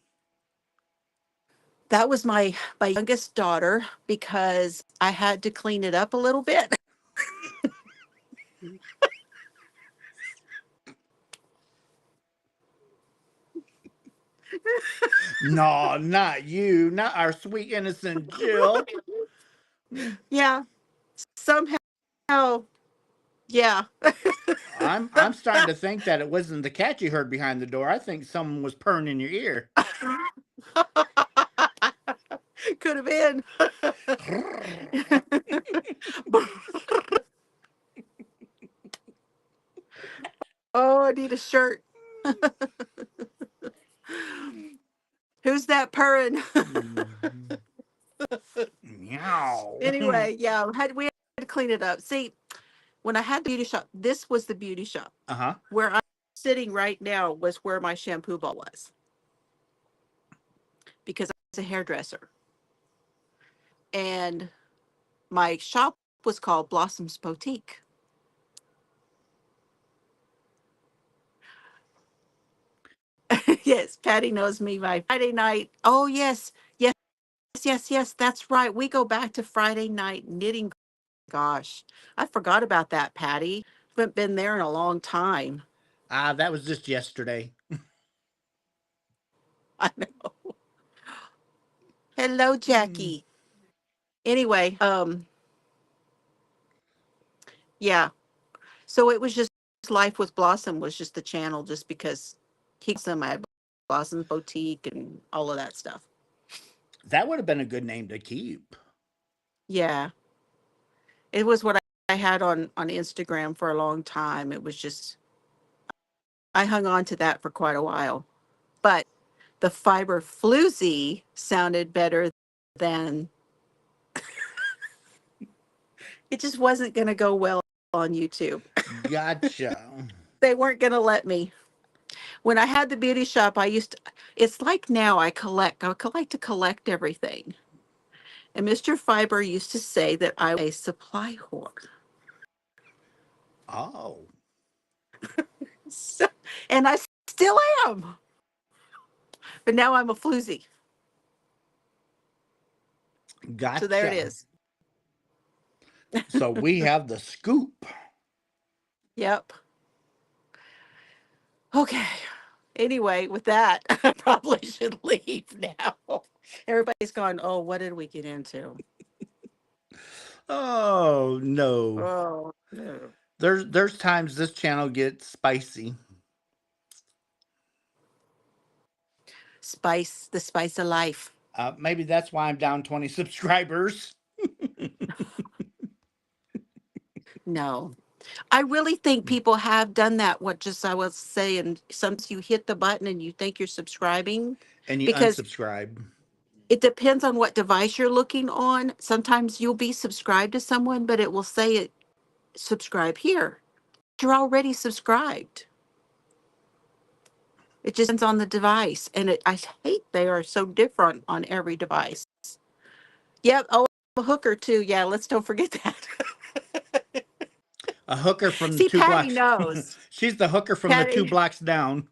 That was my youngest daughter, because I had to clean it up a little bit.
No, not you, not our sweet innocent Jill. Mm,
Yeah, somehow, yeah.
I'm starting to think that it wasn't the cat you heard behind the door. I think someone was purring in your ear.
Could have been. Oh, I need a shirt. Who's that purring?
Mhm. Meow.
Anyway, yeah, we had to clean it up. See, when I had the beauty shop, this was the beauty shop.
Uh-huh.
Where I'm sitting right now was where my shampoo ball was, because I was a hairdresser. And my shop was called Blossom's Boutique. Yes, Patty knows me by Friday night. Oh, yes, yes, yes, yes, that's right. We go back to Friday night knitting. Gosh, I forgot about that, Patty. Haven't been there in a long time.
Ah, that was just yesterday.
I know. Hello,
Mm.
Jackie. Anyway, yeah. So it was just Life with Blossom was just the channel, just because I had Blossom's Boutique and all of that stuff.
That would have been a good name to keep.
Yeah, it was what I had on Instagram for a long time. It was just I hung on to that for quite a while, but the Fiber Floozy sounded better than it just wasn't going to go well on YouTube.
Gotcha.
They weren't going to let me. When I had the beauty shop, it's like now I like to collect everything. And Mr. Fiber used to say that I was a supply whore.
Oh,
So, and I still am. But now I'm a floozy. So there it
gotcha.
is.
So we have the scoop.
Yep. Okay. Anyway, with that, I probably should leave now. Everybody's gone, oh, what did we get into?
Oh no.
Oh, no.
There's times this channel gets spicy.
Spice, the spice of life.
Maybe that's why I'm down 20 subscribers.
No. I really think people have done that. What just I was saying, sometimes you hit the button and you think you're subscribing
And you
because
unsubscribe.
it depends on what device you're looking on. Sometimes you'll be subscribed to someone, but it will say it subscribe here. You're already subscribed. It just depends on the device. And I hate they are so different on every device. Yep. Oh, I'm a hooker too. Yeah, let's don't forget that.
A hooker from the
See,
two
Patty
blocks.
knows.
She's the hooker from the two
Patty,
blocks down.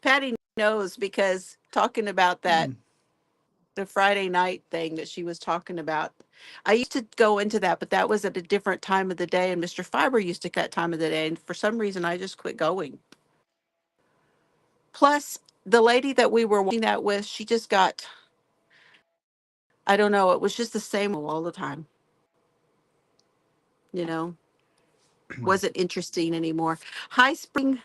Patty knows because talking about that,
Mm.
the Friday night thing that she was talking about. I used to go into that, but that was at a different time of the day. And Mr. Fiber used to cut time of the day. And for some reason, I just quit going. Plus, the lady that we were watching that with, she just got, I don't know, it was just the same all the time. You know, wasn't interesting anymore. Hi, Spring.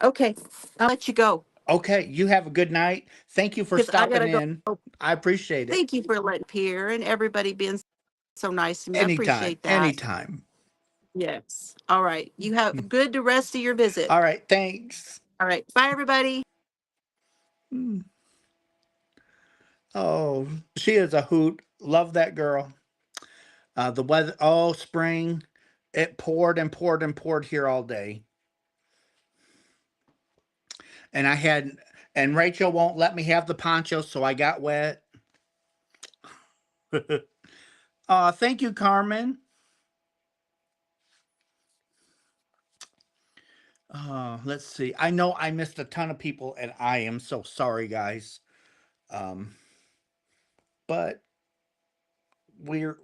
Okay, I'll let you go
Okay, you have a good night. Thank you for
because I got
stopping
to go.
in. I appreciate it.
Thank you for letting here and everybody being so nice to me. I
Anytime,
appreciate that.
anytime.
Yes. All right. You have a good rest of your visit.
All right, thanks.
All right. Bye, everybody.
Mm. Oh, she is a hoot. Love that girl. The weather, oh, spring. It poured and poured and poured here all day. And I had, and Rachel won't let me have the poncho, so I got wet. Thank you, Carmen. Let's see. I know I missed a ton of people, and I am so sorry, guys. Um, but we're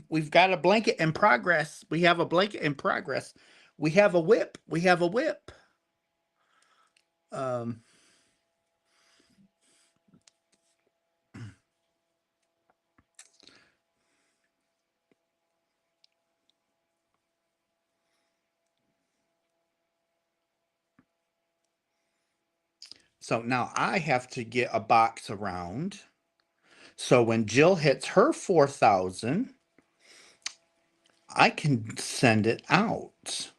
we've got a blanket in progress. We have a blanket in progress. We have a whip. We have a whip. Um, so now I have to get a box around. So when Jill hits her 4,000, I can send it out.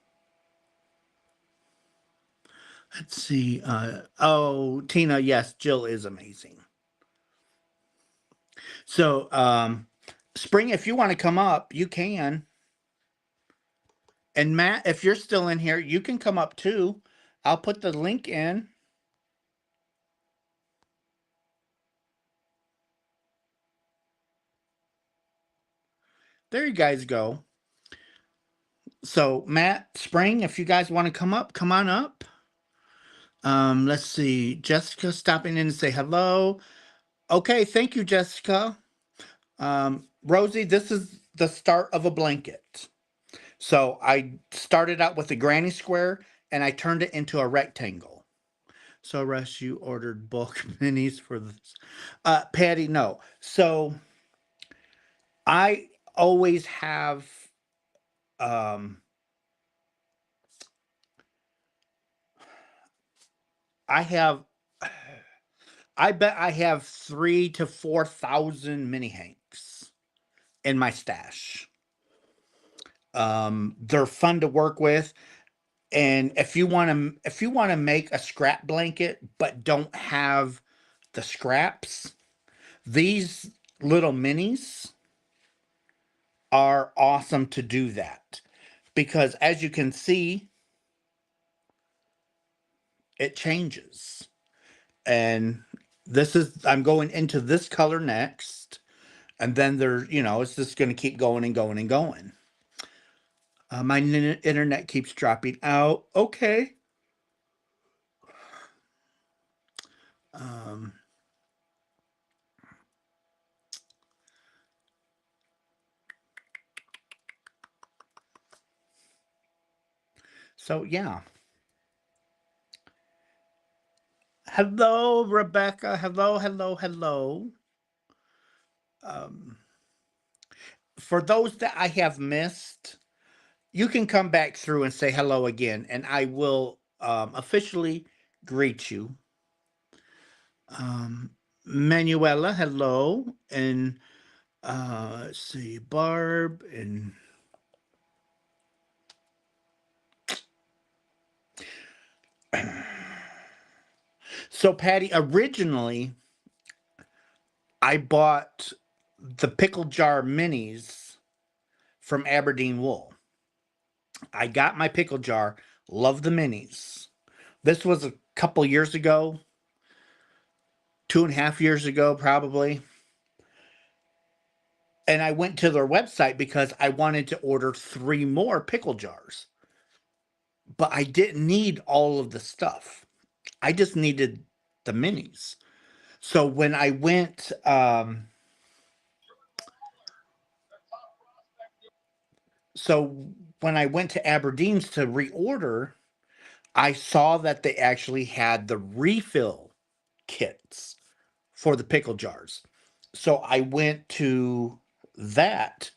Let's see. Oh, Tina, yes, Jill is amazing. So, Spring, if you want to come up, you can. And Matt, if you're still in here, you can come up too. I'll put the link in. There you guys go. So, Matt, Spring, if you guys want to come up, come on up. Let's see. Jessica stopping in to say hello. Okay, thank you, Jessica. Rosie, this is the start of a blanket. So I started out with a granny square and I turned it into a rectangle. So Russ, you ordered bulk minis for this. Patty, no. So I always have um I have I bet I have 3 to 4,000 mini hanks in my stash. They're fun to work with. And if you want to make a scrap blanket but don't have the scraps, these little minis are awesome to do that because as you can see, it changes. And this is I'm going into this color next, and then it's just going to keep going and going and going. My internet keeps dropping out. Okay. Um, so yeah. Hello, Rebecca. Hello, hello, hello. Um, for those that I have missed, you can come back through and say hello again, and I will officially greet you. Um, Manuela, hello. And Let's see, Barb and so Patty. Originally, I bought the pickle jar minis from Aberdeen Wool. I got my pickle jar. Love the minis. This was a couple years ago, 2.5 years ago, probably. And I went to their website because I wanted to order 3 more pickle jars. But I didn't need all of the stuff. I just needed the minis. So when I went to Aberdeen's to reorder, I saw that they actually had the refill kits for the pickle jars. So I went to that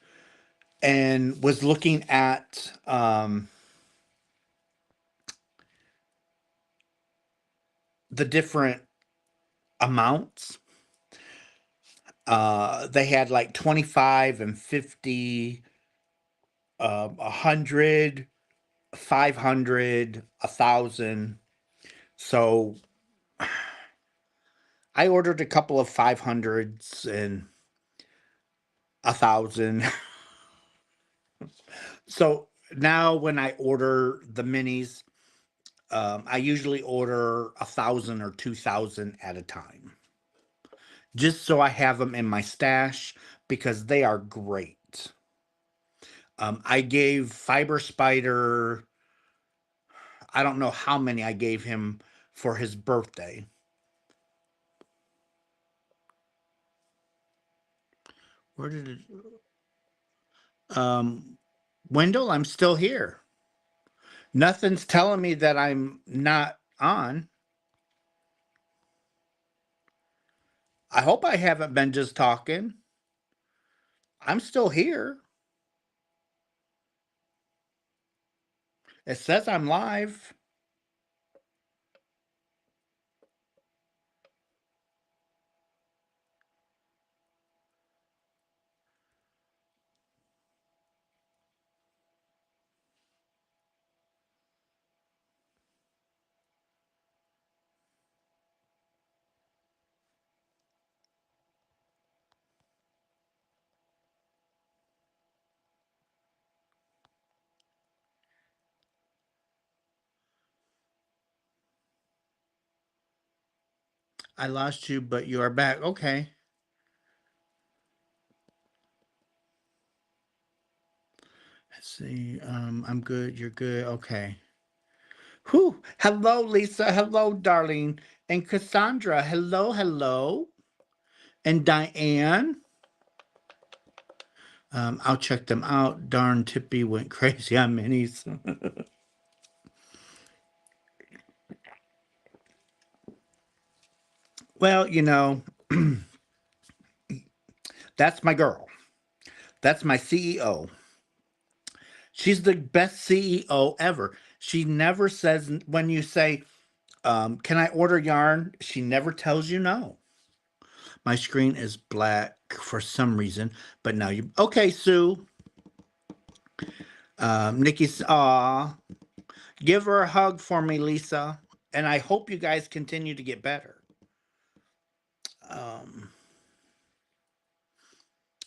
and was looking at the different amounts. They had like 25 and 50, 100, 500, 1,000. So I ordered a couple of 500s and 1,000. So now when I order the minis, I usually order 1,000 or 2,000 at a time, just so I have them in my stash because they are great. I gave Fiber Spider, I don't know how many I gave him for his birthday. Where did it? Wendell, I'm still here. Nothing's telling me that I'm not on. I hope I haven't been just talking. I'm still here. It says I'm live. I lost you, but you are back. Okay. Let's see. I'm good. You're good. Okay. Whew. Hello, Lisa. Hello, darling. And Cassandra. Hello, hello. And Diane. I'll check them out. Darn, Tippy went crazy on minis. Well, that's my girl. That's my CEO. She's the best CEO ever. She never says, when you say, can I order yarn? She never tells you no. My screen is black for some reason, but now you. Okay, Sue. Nikki's. Aw. Give her a hug for me, Lisa. And I hope you guys continue to get better. Um,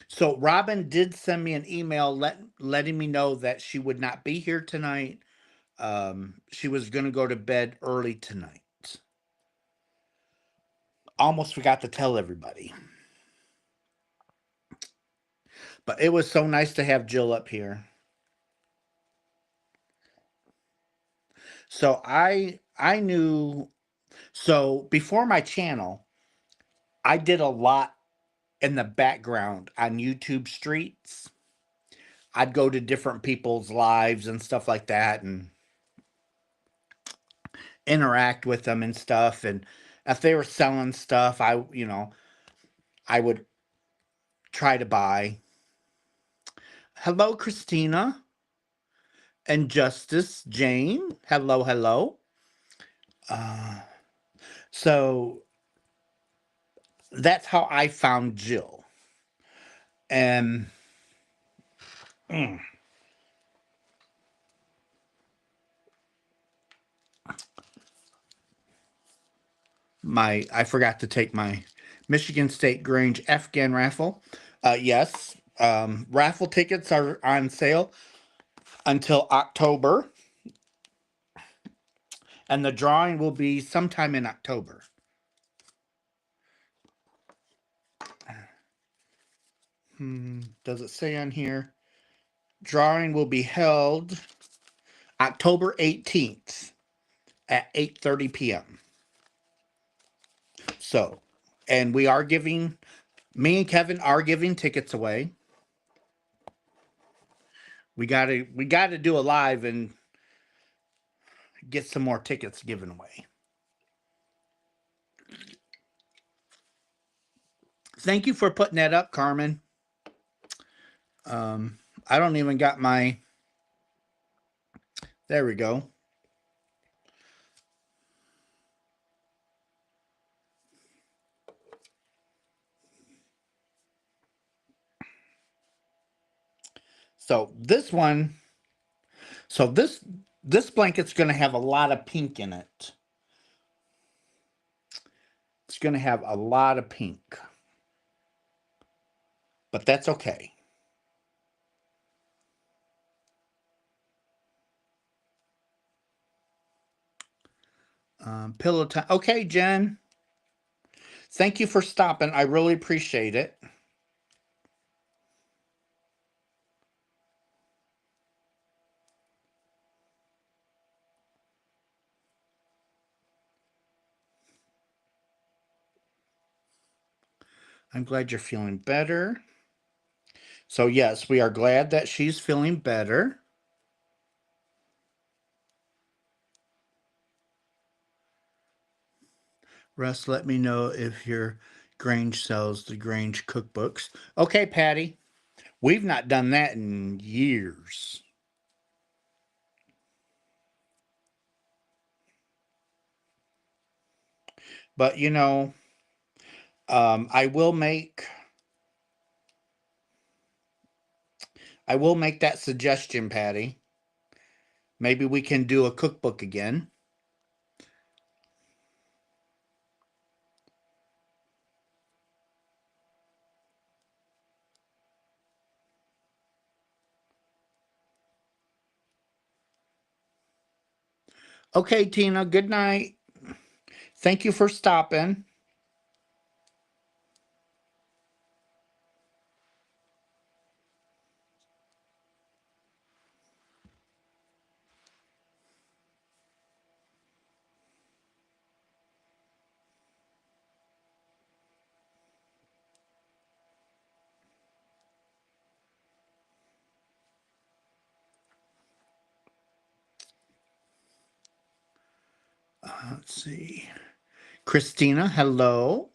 so Robin did send me an email letting me know that she would not be here tonight. She was going to go to bed early tonight. Almost forgot to tell everybody. But it was so nice to have Jill up here. So I knew, so before my channel, I did a lot in the background on YouTube streets. I'd go to different people's lives and stuff like that and interact with them and stuff. And if they were selling stuff, I would try to buy. Hello, Christina and Justice Jane. Hello, hello. Uh, so that's how I found Jill. And mm, I forgot to take my Michigan State Grange Afghan raffle. Yes, raffle tickets are on sale until October, and the drawing will be sometime in October. Does it say on here? Drawing will be held October 18th at 8:30 p.m. So, and me and Kevin are giving tickets away. We gotta do a live and get some more tickets given away. Thank you for putting that up, Carmen. I don't even got my. There we go. So this one, so this blanket's going to have a lot of pink in it. It's going to have a lot of pink, but that's okay. Pillow time. Okay, Jen. Thank you for stopping. I really appreciate it. I'm glad you're feeling better. So, yes, we are glad that she's feeling better. Russ, let me know if your Grange sells the Grange cookbooks. Okay, Patty. We've not done that in years. But, I will make that suggestion, Patty. Maybe we can do a cookbook again. Okay, Tina, good night. Thank you for stopping. Let's see. Christina, hello.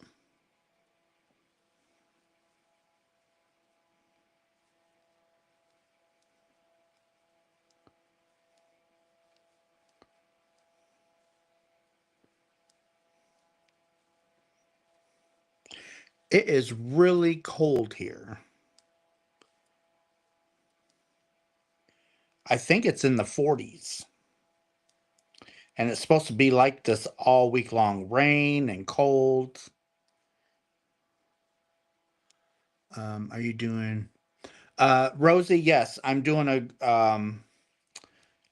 It is really cold here. I think it's in the 40s. And it's supposed to be like this all week long, rain and cold. Are you doing Rosie? Yes, I'm doing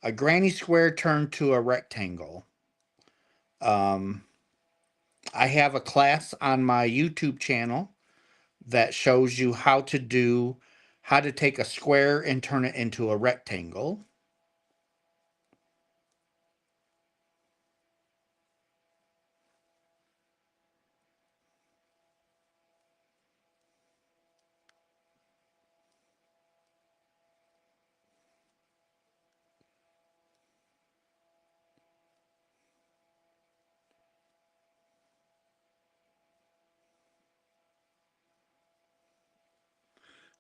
a granny square turned to a rectangle. Um, I have a class on my YouTube channel that shows you how to take a square and turn it into a rectangle.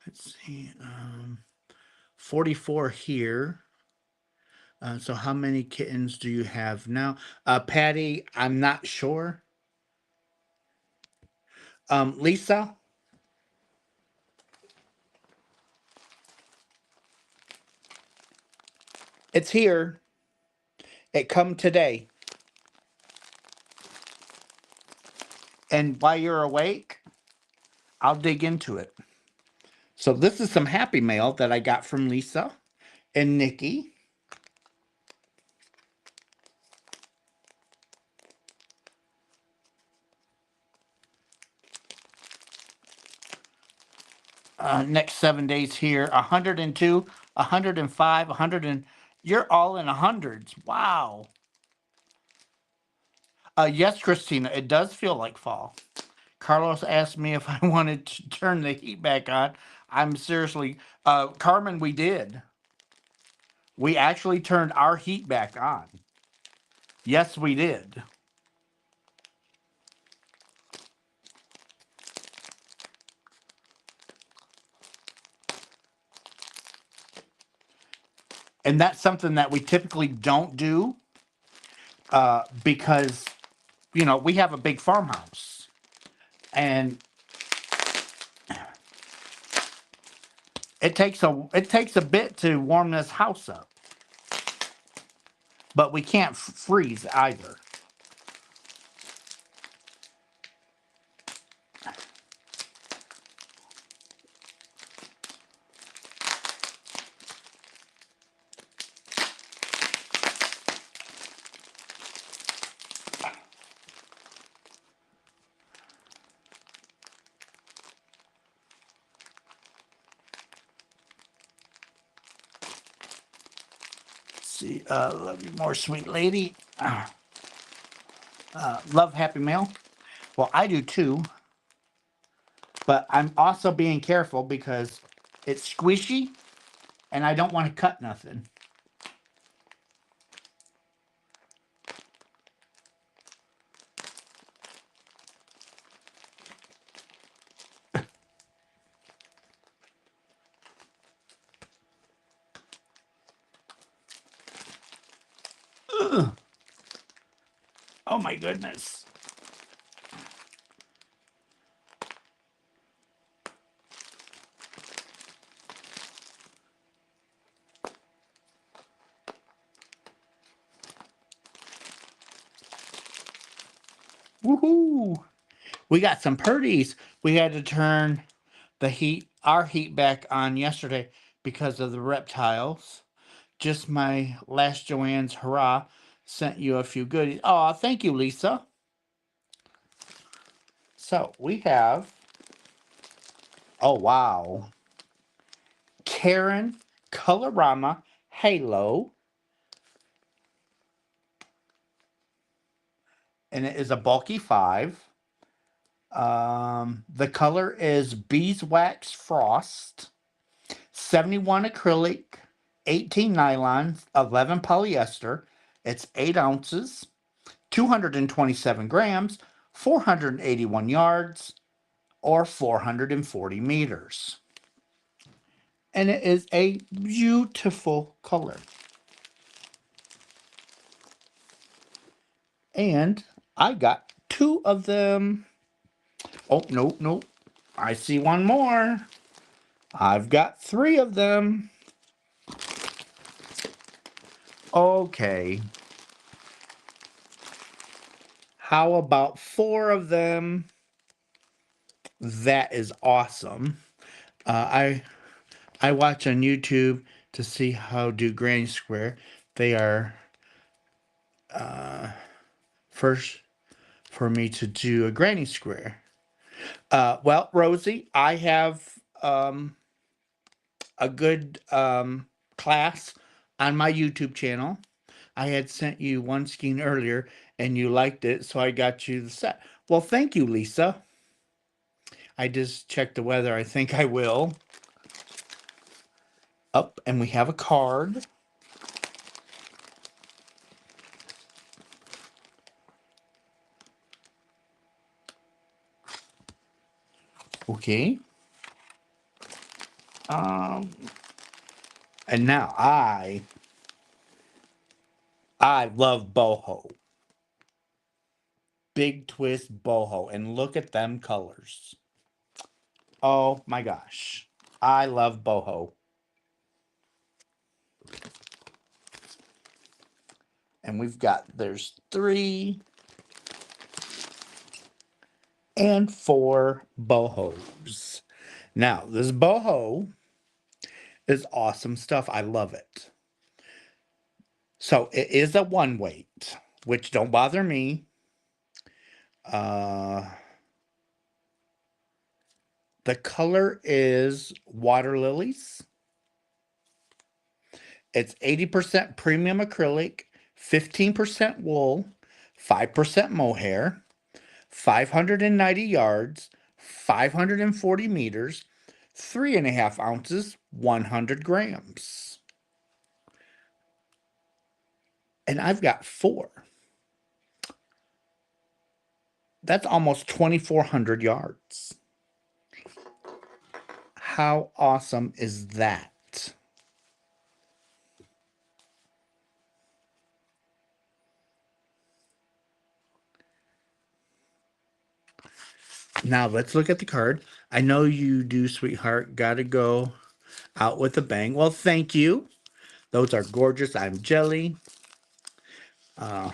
Let's see, 44 here. So how many kittens do you have now? Patty, I'm not sure. Lisa, It's here. It come today. And while you're awake, I'll dig into it. So this is some happy mail that I got from Lisa and Nikki. Next 7 days here, 102, 105, 100 and you're all in the hundreds. Wow. Yes, Christina, it does feel like fall. Carlos asked me if I wanted to turn the heat back on. I'm seriously, Carmen, we did. We actually turned our heat back on. Yes, we did. And that's something that we typically don't do because, you know, we have a big farmhouse. And it takes a bit to warm this house up. But we can't freeze either. See, love you more, sweet lady. Love Happy Mail. Well, I do too. But I'm also being careful because it's squishy and I don't want to cut nothing. Ugh. Oh my goodness. Woohoo! We got some purdies. We had to turn our heat back on yesterday because of the reptiles. Just my last Joanne's hurrah sent you a few goodies. Oh, thank you, Lisa. So we have, oh wow, Karen Colorama Halo. And it is a bulky 5. The color is beeswax frost, 71 acrylic, 18 nylon, 11 polyester. It's 8 ounces, 227 grams, 481 yards, or 440 meters. And it is a beautiful color. And I got 2 of them. Oh, no, no. I see one more. I've got 3 of them. Okay. How about 4 of them? That is awesome. I watch on YouTube to see how do Granny Square. They are first for me to do a Granny Square. Well, Rosie, I have a good class on my YouTube channel. I had sent you one skein earlier and you liked it, so I got you the set. Well, thank you, Lisa. I just checked the weather. I think I will. Up, and we have a card. Okay. And now I love boho. Big twist boho, and look at them colors. Oh my gosh. I love boho. And we've got, there's 3 and 4 bohos. Now, this boho is awesome stuff. I love it. So it is a 1 weight, which don't bother me. The color is water lilies. It's 80% premium acrylic, 15% wool, 5% mohair, 590 yards, 540 meters, 3.5 ounces, 100 grams. And I've got 4. That's almost 2,400 yards. How awesome is that? Now let's look at the card. I know you do, sweetheart. Gotta go out with a bang. Well, thank you. Those are gorgeous. I'm jelly. Now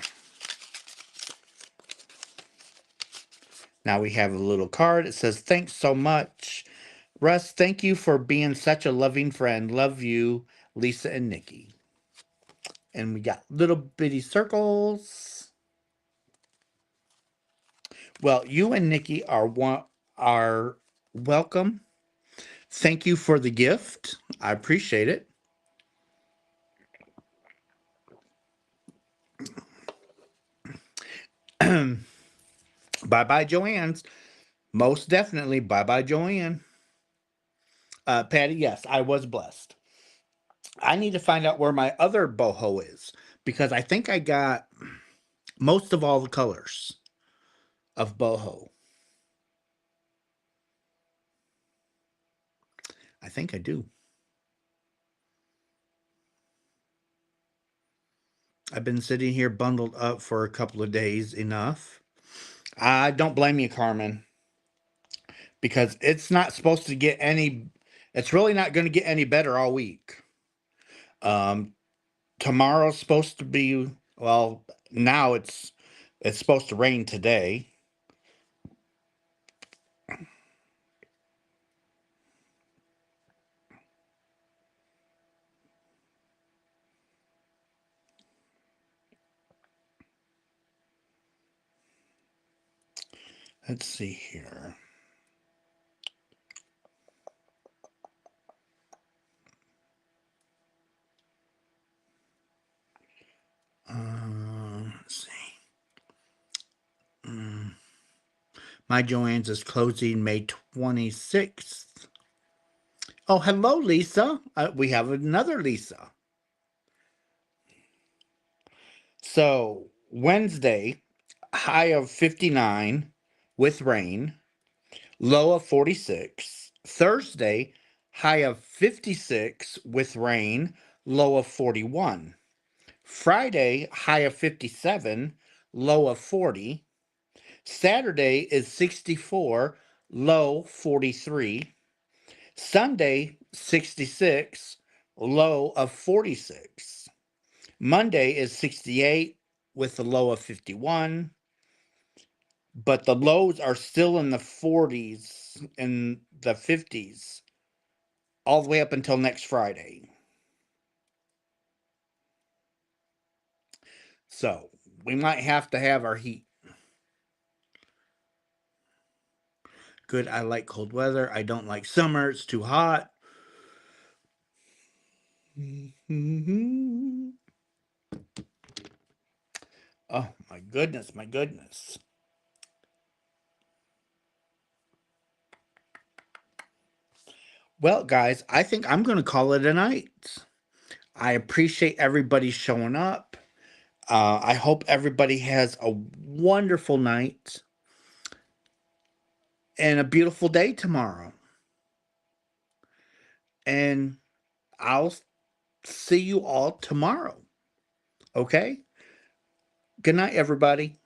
we have a little card. It says, thanks so much. Russ, thank you for being such a loving friend. Love you, Lisa and Nikki. And we got little bitty circles. Well, you and Nikki are welcome. Thank you for the gift. I appreciate it. Bye-bye, Joanne's. Most definitely, bye-bye, Joanne. Patty, yes, I was blessed. I need to find out where my other boho is because I think I got most of all the colors of boho. I think I do. I've been sitting here bundled up for a couple of days enough. I don't blame you, Carmen, because it's not supposed to get any, it's really not going to get any better all week. Um, Tomorrow's supposed to be, well, now it's supposed to rain today. Let's see here. Let's see. My Joanne's is closing May 26th. Oh, hello, Lisa. We have another Lisa. So, Wednesday, high of 59 with rain, low of 46. Thursday, high of 56 with rain, low of 41. Friday, high of 57, low of 40. Saturday is 64, low 43. Sunday, 66, low of 46. Monday is 68 with a low of 51. But the lows are still in the 40s and the 50s all the way up until next Friday. So we might have to have our heat. Good, I like cold weather. I don't like summer. It's too hot. Oh, my goodness, my goodness. Well, guys, I think I'm going to call it a night. I appreciate everybody showing up. I hope everybody has a wonderful night and a beautiful day tomorrow. And I'll see you all tomorrow. Okay? Good night, everybody.